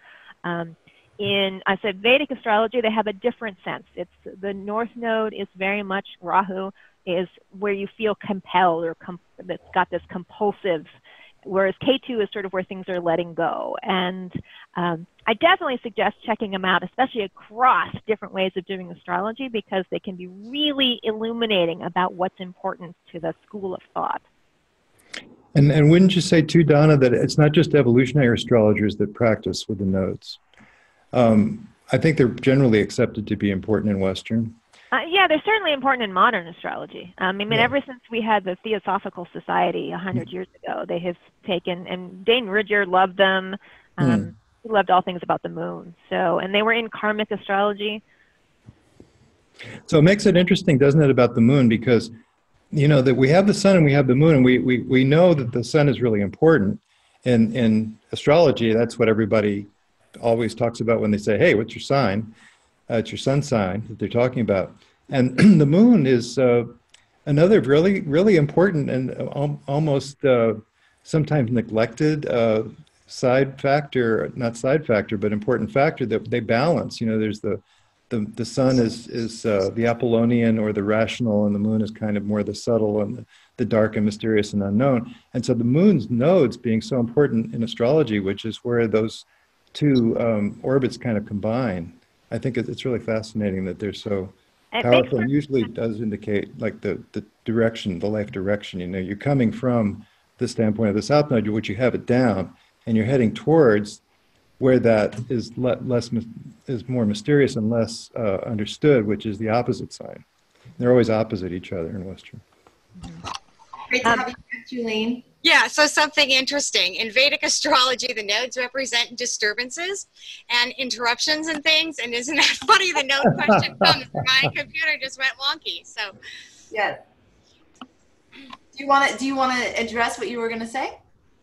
I said Vedic astrology, they have a different sense. It's the north node is very much Rahu, is where you feel compelled or that's got this compulsive, whereas K2 is sort of where things are letting go. And I definitely suggest checking them out, especially across different ways of doing astrology, because they can be really illuminating about what's important to the school of thought. And wouldn't you say too, Donna, that it's not just evolutionary astrologers that practice with the nodes? I think they're generally accepted to be important in Western. Yeah, they're certainly important in modern astrology. I mean, ever since we had the Theosophical Society 100 years ago, they have taken, and Dane Ridger loved them. He loved all things about the moon. So, and they were in karmic astrology. So it makes it interesting, doesn't it, about the moon? Because, you know, that we have the sun and we have the moon, and we know that the sun is really important. And in astrology, that's what everybody always talks about when they say, hey, what's your sign? It's your sun sign that they're talking about. And the moon is another really, really important and almost sometimes neglected side factor, not side factor, but important factor that they balance. You know, there's the sun is the Apollonian or the rational, and the moon is kind of more the subtle and the dark and mysterious and unknown. And so the moon's nodes being so important in astrology, which is where those two orbits kind of combine. I think it's really fascinating that they're so powerful, and usually does indicate like the direction, the life direction. You know, you're coming from the standpoint of the south node, which you have it down, and you're heading towards where that is is more mysterious and less understood, which is the opposite sign. They're always opposite each other in Western. Great to have you back, Julene. Yeah, so something interesting. In Vedic astrology, the nodes represent disturbances and interruptions and things. And isn't that funny? The node question comes. My computer just went wonky. So, yes. Do you want to address what you were going to say?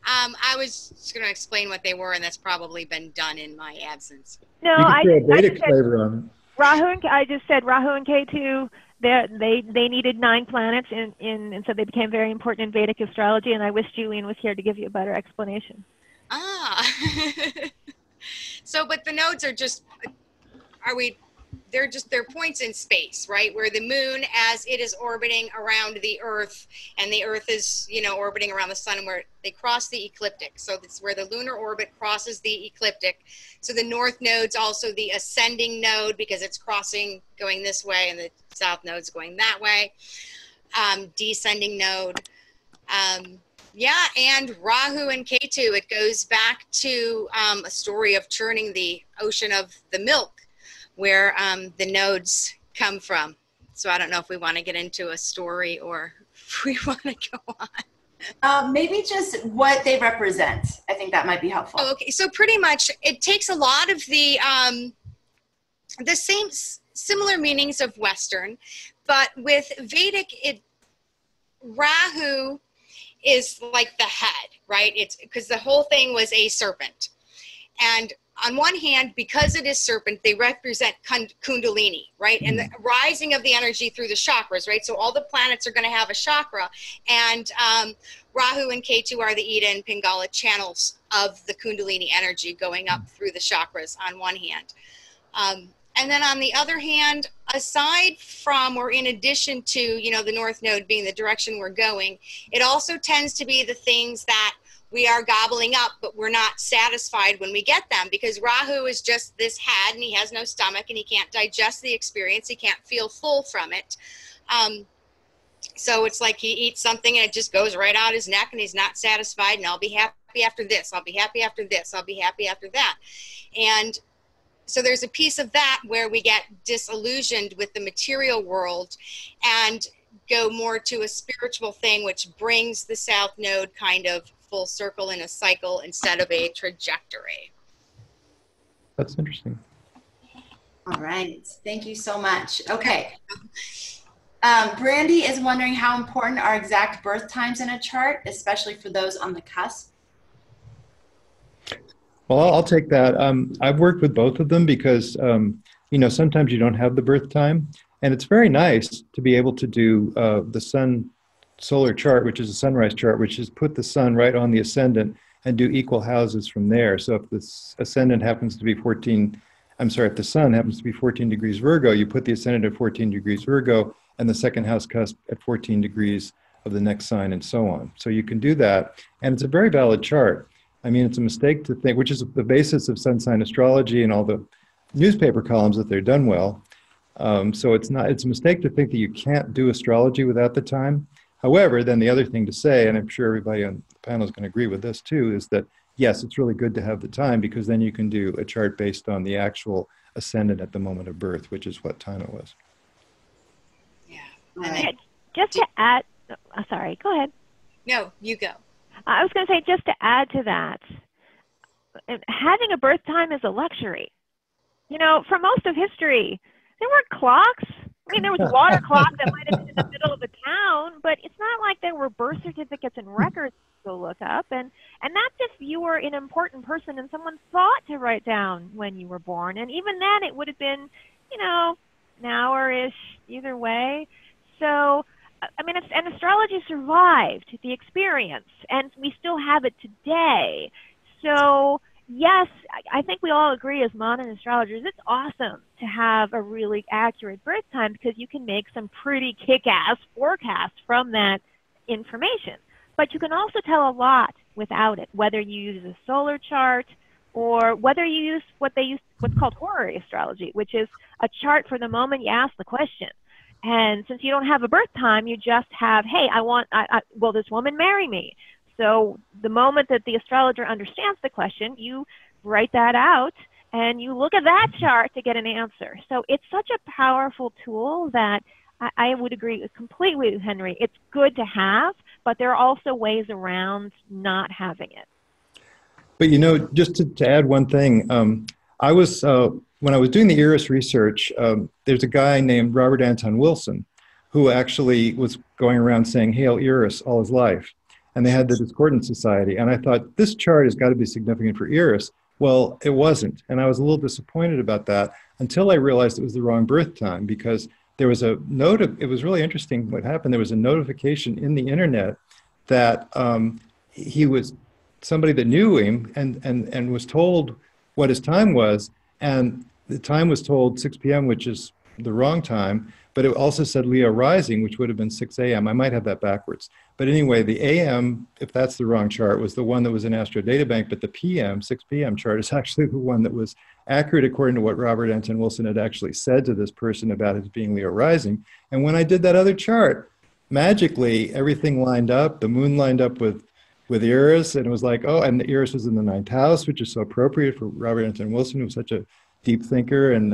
I was just going to explain what they were, and that's probably been done in my absence. No, I just flavor on it. I just said Rahu and Ketu. They needed 9 planets, and so they became very important in Vedic astrology, and I wish Julene was here to give you a better explanation. So, but the nodes are just, they're points in space, right? Where the moon, as it is orbiting around the Earth, and the Earth is, you know, orbiting around the sun, and where they cross the ecliptic. So that's where the lunar orbit crosses the ecliptic. So the north node's also the ascending node because it's crossing, going this way, and the south node's going that way. Descending node. Yeah, and Rahu and Ketu, it goes back to a story of churning the ocean of the milk, where the nodes come from. So I don't know if we want to get into a story or if we want to go on. Maybe just what they represent. I think that might be helpful. Oh, okay, so pretty much it takes a lot of the same similar meanings of Western, but with Vedic, Rahu is like the head, right? It's because the whole thing was a serpent. And on one hand, because it is serpent, they represent Kundalini, right? And the rising of the energy through the chakras, right? So all the planets are going to have a chakra. And Rahu and Ketu are the Ida and Pingala channels of the Kundalini energy going up through the chakras on one hand. And then on the other hand, aside from, or in addition to, you know, the north node being the direction we're going, it also tends to be the things that we are gobbling up, but we're not satisfied when we get them, because Rahu is just this head and he has no stomach and he can't digest the experience. He can't feel full from it. So it's like he eats something and it just goes right out his neck and he's not satisfied. And I'll be happy after this. I'll be happy after this. I'll be happy after that. And so there's a piece of that where we get disillusioned with the material world and go more to a spiritual thing, which brings the South Node kind of full circle in a cycle instead of a trajectory. That's interesting. All right. Thank you so much. Okay. Brandy is wondering how important are exact birth times in a chart, especially for those on the cusp? Well, I'll take that. I've worked with both of them because, you know, sometimes you don't have the birth time. And it's very nice to be able to do the sun solar chart, which is a sunrise chart, which is put the sun right on the ascendant and do equal houses from there. So if the ascendant happens to be if the sun happens to be 14 degrees Virgo, you put the ascendant at 14 degrees Virgo and the second house cusp at 14 degrees of the next sign and so on. So you can do that. And it's a very valid chart. I mean, it's a mistake to think, which is the basis of sun sign astrology and all the newspaper columns that they're done well. So it's a mistake to think that you can't do astrology without the time. However, then the other thing to say, and I'm sure everybody on the panel is going to agree with this too, is that yes, it's really good to have the time because then you can do a chart based on the actual ascendant at the moment of birth, which is what time it was. Yeah. Right. Just to add, sorry, go ahead. No, you go. I was going to say, just to add to that, having a birth time is a luxury. You know, for most of history, there weren't clocks. I mean, there was a water clock that might have been in the middle of the town, but it's not like there were birth certificates and records to go look up. And that's if you were an important person and someone thought to write down when you were born. And even then, it would have been, you know, an hour-ish either way. So, I mean, and astrology survived the experience, and we still have it today. So, yes, I think we all agree as modern astrologers, it's awesome to have a really accurate birth time because you can make some pretty kick-ass forecasts from that information. But you can also tell a lot without it, whether you use a solar chart or whether you use what's called horary astrology, which is a chart for the moment you ask the question. And since you don't have a birth time, you just have, hey, will this woman marry me? So the moment that the astrologer understands the question, you write that out and you look at that chart to get an answer. So it's such a powerful tool that I would agree completely with Henry. It's good to have, but there are also ways around not having it. But, you know, just to add one thing, when I was doing the Eris research, there's a guy named Robert Anton Wilson who actually was going around saying, "Hail Eris," all his life. And they had the Discordant Society. And I thought, this chart has got to be significant for Eris. Well, it wasn't. And I was a little disappointed about that until I realized it was the wrong birth time, because there was a it was really interesting what happened. There was a notification in the internet that he was somebody that knew him and was told what his time was. And the time was told 6 p.m., which is the wrong time, but it also said Leo rising, which would have been 6 a.m. I might have that backwards. But anyway, the AM, if that's the wrong chart, was the one that was in Astro Databank, but the PM, 6 p.m. chart is actually the one that was accurate according to what Robert Anton Wilson had actually said to this person about his being Leo rising. And when I did that other chart, magically everything lined up. The moon lined up with Eris, and it was like, oh, and the Eris was in the 9th house, which is so appropriate for Robert Anton Wilson, who was such a deep thinker and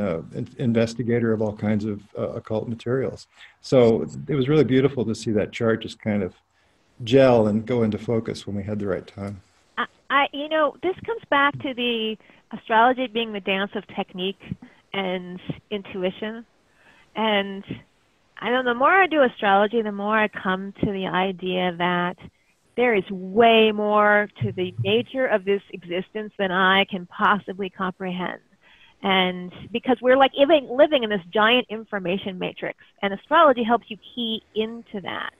investigator of all kinds of occult materials. So it was really beautiful to see that chart just kind of gel and go into focus when we had the right time. You know, this comes back to the astrology being the dance of technique and intuition. And I know the more I do astrology, the more I come to the idea that there is way more to the nature of this existence than I can possibly comprehend. And because we're like living in this giant information matrix, and astrology helps you key into that.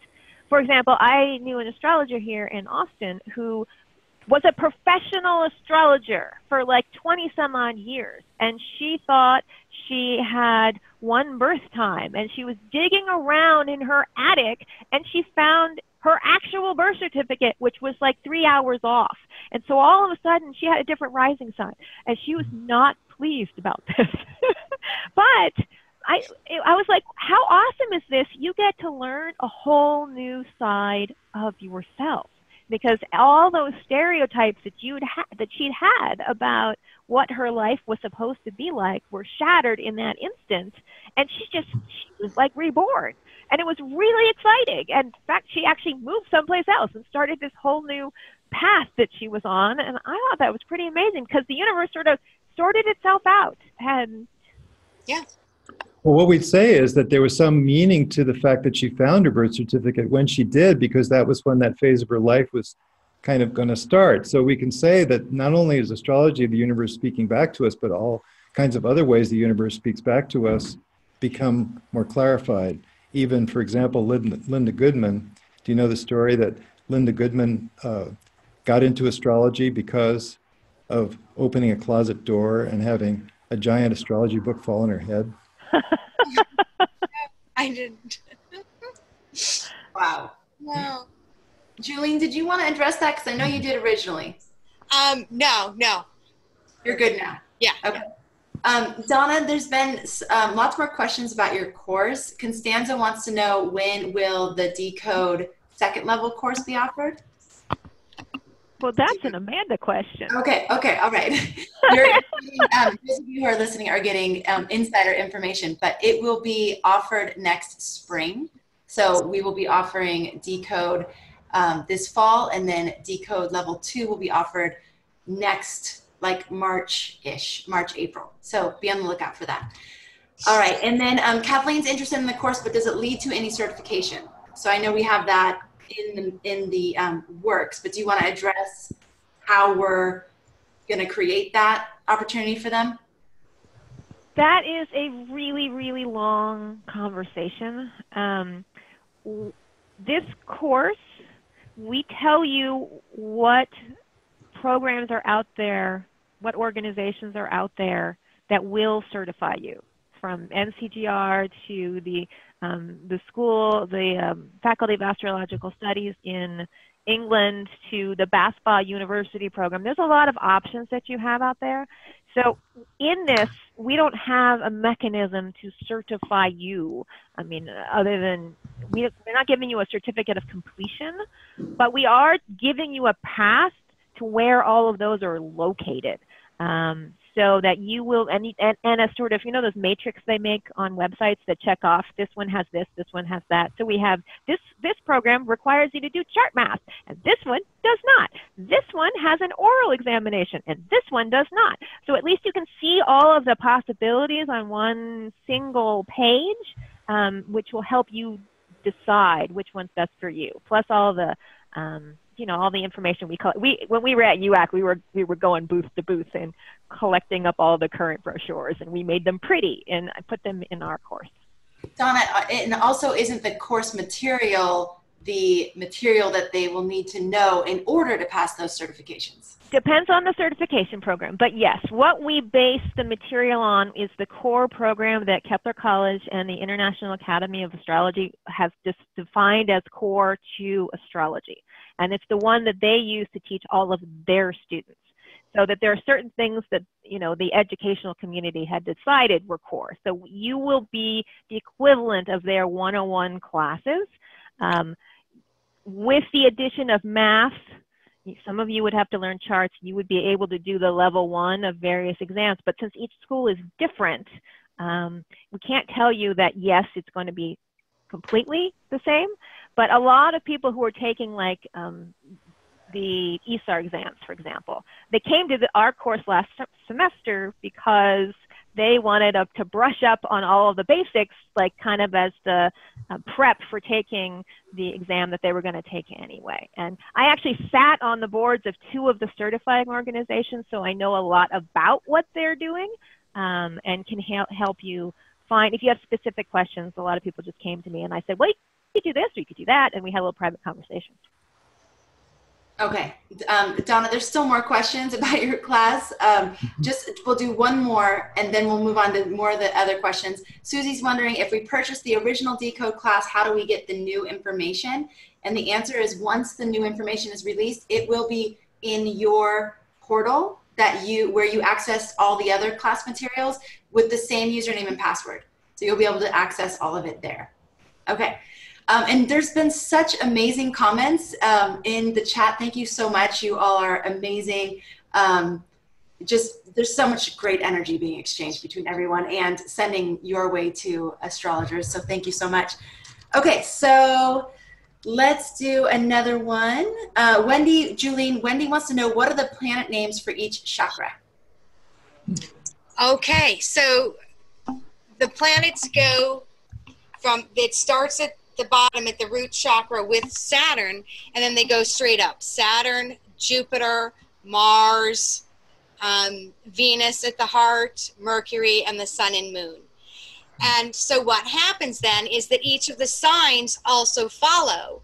For example, I knew an astrologer here in Austin who was a professional astrologer for like 20 some odd years. And she thought she had one birth time, and she was digging around in her attic and she found her actual birth certificate, which was like 3 hours off. And so all of a sudden she had a different rising sign, and she was not pleased about this. But I was like, how awesome is this? You get to learn a whole new side of yourself, because all those stereotypes that she'd had about what her life was supposed to be like were shattered in that instant, and she was like reborn. And it was really exciting. And in fact, she actually moved someplace else and started this whole new path that she was on. And I thought that was pretty amazing, because the universe sort of sorted itself out. And yeah. Well, what we'd say is that there was some meaning to the fact that she found her birth certificate when she did, because that was when that phase of her life was kind of going to start. So we can say that not only is astrology the universe speaking back to us, but all kinds of other ways the universe speaks back to us become more clarified. Even, for example, Linda Goodman. Do you know the story that Linda Goodman got into astrology because of opening a closet door and having a giant astrology book fall on her head? I didn't. Wow. No. Julene, did you want to address that? Because I know you did originally. No. You're good now. Yeah. Okay. Donna, there's been lots more questions about your course. Constanza wants to know, when will the Decode second level course be offered? well, that's an Amanda question. Okay, all right. Those of you who are listening are getting insider information, but it will be offered next spring. So we will be offering Decode this fall, and then Decode level 2 will be offered next, like March-ish, March, April. So be on the lookout for that. All right, and then Kathleen's interested in the course, but does it lead to any certification? So I know we have that in the works, but do you want to address how we're going to create that opportunity for them? That is a really, really long conversation. This course, we tell you what programs are out there, what organizations are out there that will certify you, from NCGR to the school, the Faculty of Astrological Studies in England, to the BASPA University program. There's a lot of options that you have out there. So in this, we don't have a mechanism to certify you. I mean, other than we're not giving you a certificate of completion, but we are giving you a path to where all of those are located. So that you will, and a sort of, you know, those matrix they make on websites that check off, this one has this one has that. So we have this program requires you to do chart math, and this one does not. This one has an oral examination, and this one does not. So at least you can see all of the possibilities on one single page, which will help you decide which one's best for you. Plus all the you know, all the information we collect. When we were at UAC, we were going booth to booth and collecting up all the current brochures, and we made them pretty and I put them in our course. Donna, and also, isn't the course material the material that they will need to know in order to pass those certifications? Depends on the certification program, but yes, what we base the material on is the core program that Kepler College and the International Academy of Astrology has just defined as core to astrology. And it's the one that they use to teach all of their students. So that there are certain things that, you know, the educational community had decided were core. So you will be the equivalent of their 101 classes. With the addition of math, some of you would have to learn charts. You would be able to do the level 1 of various exams. But since each school is different, we can't tell you that, yes, it's going to be completely the same. But a lot of people who are taking like the ESAR exams, for example, they came to our course last semester because they wanted to brush up on all of the basics, like kind of as the prep for taking the exam that they were going to take anyway. And I actually sat on the boards of 2 of the certifying organizations, so I know a lot about what they're doing and can help you find, if you have specific questions. A lot of people just came to me and I said, well, you could do this or you could do that, and we had a little private conversation. Okay, Donna, there's still more questions about your class. We'll do one more and then we'll move on to more of the other questions. Susie's wondering, if we purchase the original Decode class, how do we get the new information? And the answer is, once the new information is released, it will be in your portal where you access all the other class materials with the same username and password. So you'll be able to access all of it there. Okay. And there's been such amazing comments in the chat. Thank you so much. You all are amazing. There's so much great energy being exchanged between everyone and sending your way to astrologers. So thank you so much. Okay, so let's do another one. Julene, Wendy wants to know, what are the planet names for each chakra? Okay, so the planets go from, it starts at the bottom at the root chakra with Saturn, and then they go straight up. Saturn, Jupiter, Mars, Venus at the heart, Mercury, and the sun and moon. And so what happens then is that each of the signs also follow,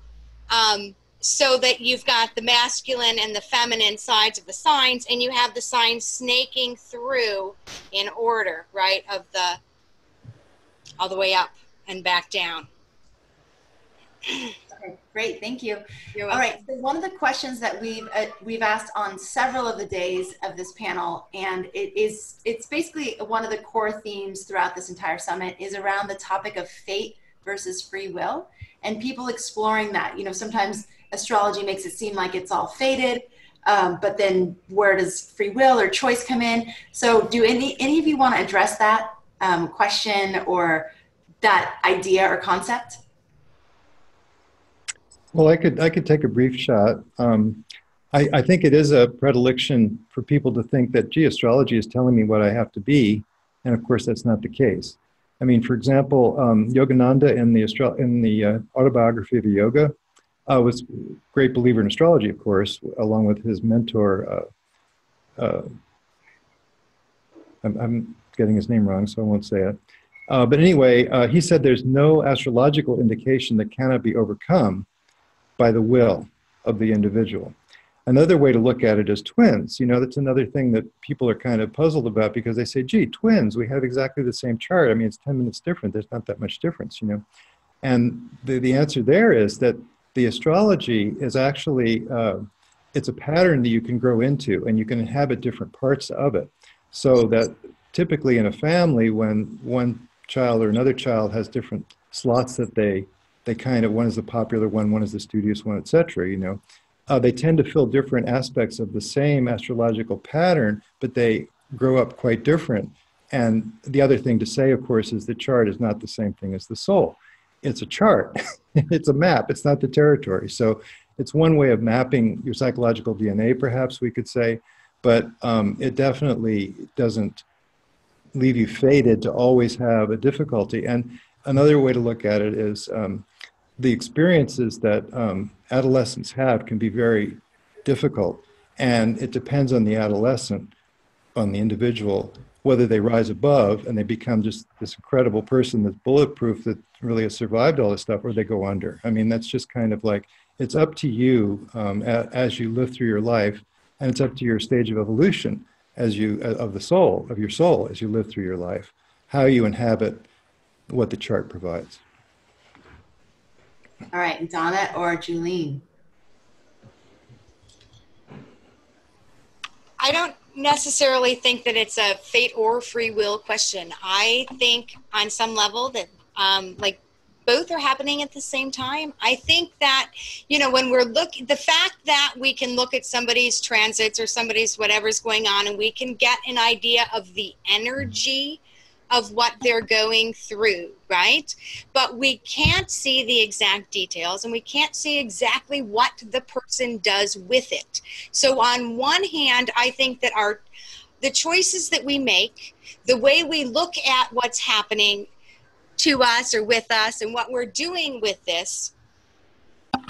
so that you've got the masculine and the feminine sides of the signs, and you have the signs snaking through in order, right, of all the way up and back down. Okay, great, thank you. You're All welcome. right, so one of the questions that we've asked on several of the days of this panel, and it's basically one of the core themes throughout this entire summit, is around the topic of fate versus free will, and people exploring that. You know, sometimes astrology makes it seem like it's all fated, but then where does free will or choice come in? So do any of you want to address that question or that idea or concept? Well, I could take a brief shot. I think it is a predilection for people to think that, gee, astrology is telling me what I have to be, and of course that's not the case. I mean, for example, Yogananda in the autobiography of a yoga was a great believer in astrology, of course, along with his mentor. I'm getting his name wrong, so I won't say it. But anyway, he said there's no astrological indication that cannot be overcome by the will of the individual. Another way to look at it is twins. You know, that's another thing that people are kind of puzzled about, because they say, gee, twins, we have exactly the same chart. I mean, it's 10 minutes different. There's not that much difference, you know. And the answer there is that the astrology is actually, it's a pattern that you can grow into, and you can inhabit different parts of it. So that typically in a family, when one child or another child has different slots that they kind of, one is the popular one is the studious one, etc. You know, they tend to fill different aspects of the same astrological pattern, but they grow up quite different. And the other thing to say, of course, is the chart is not the same thing as the soul. It's a chart. It's a map. It's not the territory. So it's one way of mapping your psychological DNA, perhaps we could say, but it definitely doesn't leave you fated to always have a difficulty. And another way to look at it is the experiences that adolescents have can be very difficult, and it depends on the adolescent, on the individual, whether they rise above and they become just this incredible person that's bulletproof, that really has survived all this stuff, or they go under. I mean, that's just kind of like, it's up to you as you live through your life, and it's up to your stage of evolution as you, of the soul, of your soul, as you live through your life, how you inhabit what the chart provides. All right, Donna or Julene? I don't necessarily think that it's a fate or free will question. I think on some level that like both are happening at the same time. I think that, you know, when we're looking, the fact that we can look at somebody's transits or somebody's whatever's going on, and we can get an idea of the energy of what they're going through, right? But we can't see the exact details, and we can't see exactly what the person does with it. So on one hand, I think that the choices that we make, the way we look at what's happening to us or with us and what we're doing with this,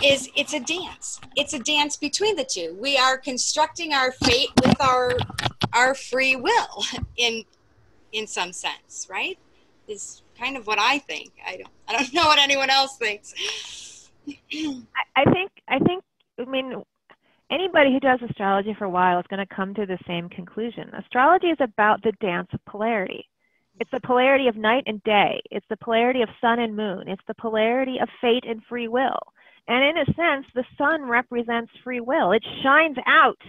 it's a dance. It's a dance between the two. We are constructing our fate with our free will in some sense, right? Is kind of what I think. I don't know what anyone else thinks. I think, I mean, anybody who does astrology for a while is going to come to the same conclusion. Astrology is about the dance of polarity. It's the polarity of night and day. It's the polarity of sun and moon. It's the polarity of fate and free will. And in a sense, the sun represents free will. It shines out,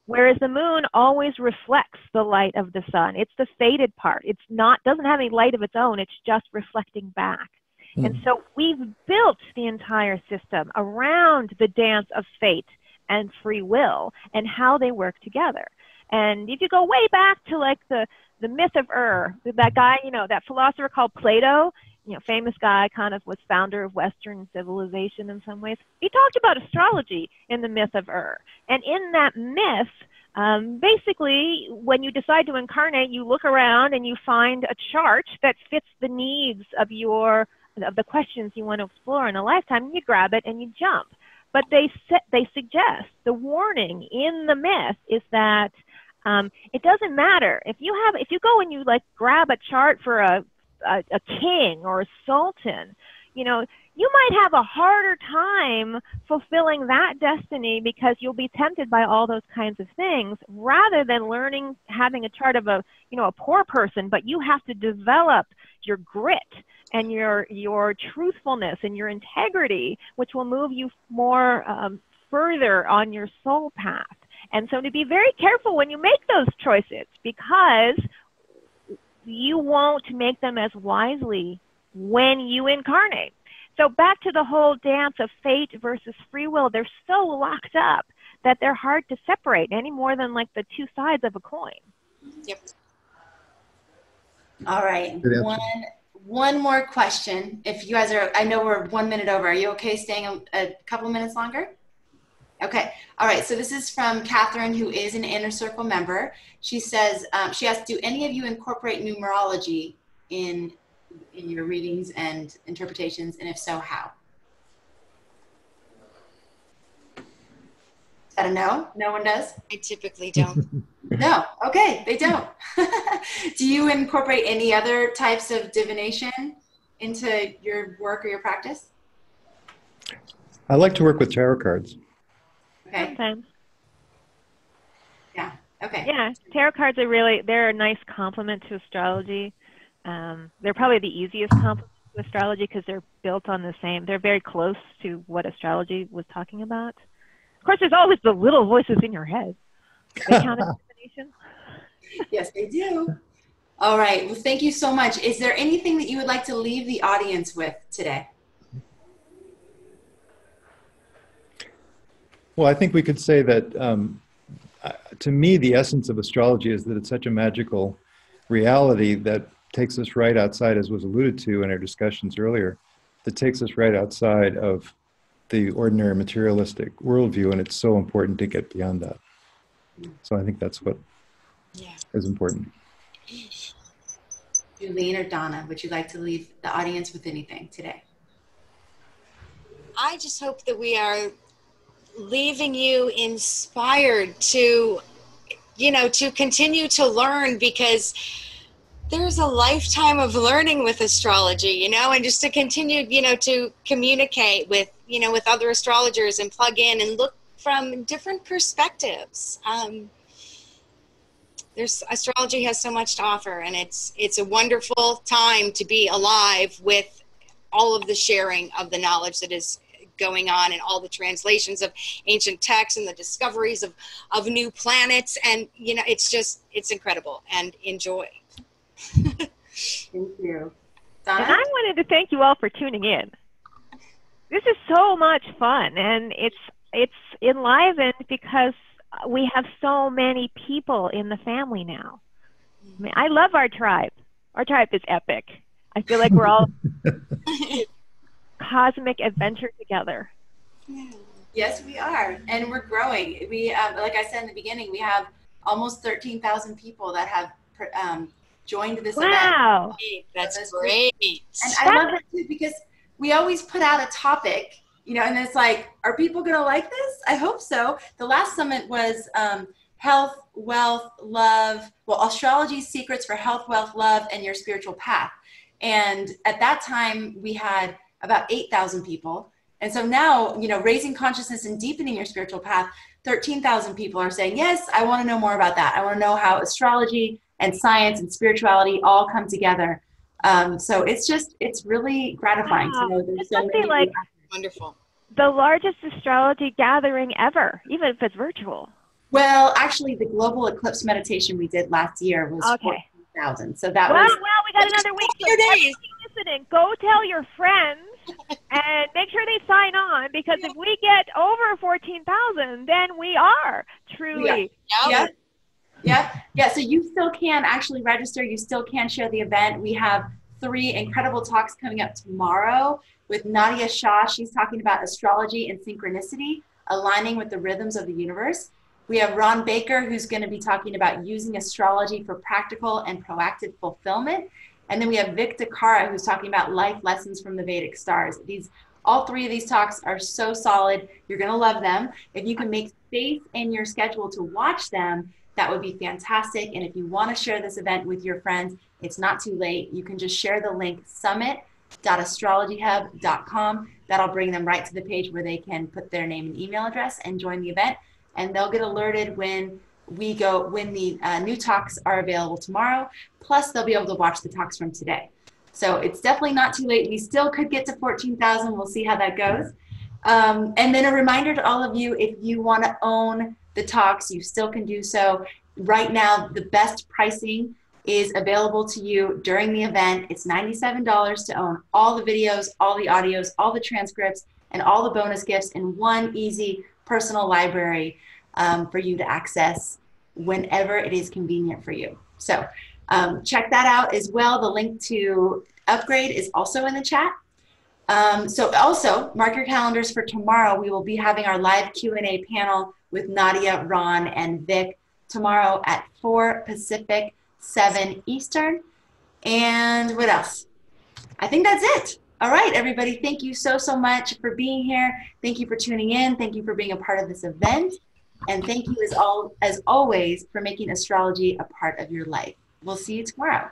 whereas the moon always reflects the light of the sun. It's the faded part. It's not, doesn't have any light of its own. It's just reflecting back. And so we've built the entire system around the dance of fate and free will and how they work together. And if you go way back to like the myth of that guy, you know, that philosopher called Plato, you know, famous guy, kind of was founder of Western civilization in some ways. He talked about astrology in the myth of And in that myth, basically, when you decide to incarnate, you look around and you find a chart that fits the needs of the questions you want to explore in a lifetime, and you grab it and you jump. But they suggest the warning in the myth is that it doesn't matter if you go and you like grab a chart for a king or a sultan, you know, you might have a harder time fulfilling that destiny because you'll be tempted by all those kinds of things, rather than having a chart of a poor person, but you have to develop your grit and your truthfulness and your integrity, which will move you more further on your soul path. And so to be very careful when you make those choices, because you won't make them as wisely when you incarnate. So back to the whole dance of fate versus free will, they're so locked up that they're hard to separate any more than like the two sides of a coin. Yep. All right. One more question. If you guys are, I know we're 1 minute over. Are you okay staying a couple of minutes longer? Okay. All right. So this is from Catherine, who is an Inner Circle member. She says, she asks, do any of you incorporate numerology in your readings and interpretations? And if so, how? Is that a no? No one does? I typically don't. No. Okay. They don't. Do you incorporate any other types of divination into your work or your practice? I like to work with tarot cards. Okay. Sometimes. Yeah. Okay. Yeah. Tarot cards they're a nice complement to astrology. They're probably the easiest complement to astrology because they're built on they're very close to what astrology was talking about. Of course, there's always the little voices in your head. They count as divination. Yes, they do. All right. Well, thank you so much. Is there anything that you would like to leave the audience with today? Well, I think we could say that to me, the essence of astrology is that it's such a magical reality that takes us right outside, as was alluded to in our discussions earlier, that takes us right outside of the ordinary materialistic worldview, and it's so important to get beyond that. So I think that's what is important. Julene or Donna, would you like to leave the audience with anything today? I just hope that we are leaving you inspired to, to continue to learn, because there's a lifetime of learning with astrology, and just to continue, to communicate with, with other astrologers and plug in and look from different perspectives. Astrology has so much to offer, and it's a wonderful time to be alive with all of the sharing of the knowledge that is going on, and all the translations of ancient texts and the discoveries of new planets. And, it's incredible, and enjoy. Thank you. Donna? And I wanted to thank you all for tuning in. This is so much fun, and it's enlivened because we have so many people in the family now. I mean, I love our tribe. Our tribe is epic. I feel like we're all cosmic adventure together. Yes, we are, and we're growing. We, like I said in the beginning, we have almost 13,000 people that have joined this event. Wow, that's great. And I love it too, because we always put out a topic, and it's like, are people going to like this? I hope so. The last summit was health, wealth, love. Well, astrology secrets for health, wealth, love, and your spiritual path. And at that time, we had about 8,000 people. And so now, raising consciousness and deepening your spiritual path, 13,000 people are saying, yes, I want to know more about that. I want to know how astrology and science and spirituality all come together. So it's really gratifying to know there's It so must many. be like Wonderful. the largest astrology gathering ever, even if it's virtual. Well, actually, the global eclipse meditation we did last year was 14,000. So that Well, was. we got another week. So everybody listening, go tell your friends and make sure they sign on, because if we get over 14,000, then we are truly. Yeah. So you still can actually register. You still can share the event. We have 3 incredible talks coming up tomorrow with Nadia Shah. She's talking about astrology and synchronicity, aligning with the rhythms of the universe. We have Ron Baker, who's going to be talking about using astrology for practical and proactive fulfillment. And then we have Vic Dakara, who's talking about life lessons from the Vedic stars. All 3 of these talks are so solid. You're going to love them. If you can make space in your schedule to watch them, that would be fantastic. And if you want to share this event with your friends, it's not too late. You can just share the link summit.astrologyhub.com. That'll bring them right to the page where they can put their name and email address and join the event. And they'll get alerted when the new talks are available tomorrow. Plus, they'll be able to watch the talks from today. So it's definitely not too late. We still could get to 14,000. We'll see how that goes. And then a reminder to all of you, if you want to own the talks, you still can do so. Right now, the best pricing is available to you during the event. It's $97 to own all the videos, all the audios, all the transcripts, and all the bonus gifts in one easy personal library for you to access whenever it is convenient for you. So check that out as well. The link to upgrade is also in the chat. So also mark your calendars for tomorrow. We will be having our live Q&A panel with Nadia, Ron, and Vic tomorrow at 4 Pacific, 7 Eastern. And what else? I think that's it. All right, everybody, thank you so much for being here. Thank you for tuning in. Thank you for being a part of this event. And thank you as always for making astrology a part of your life. We'll see you tomorrow.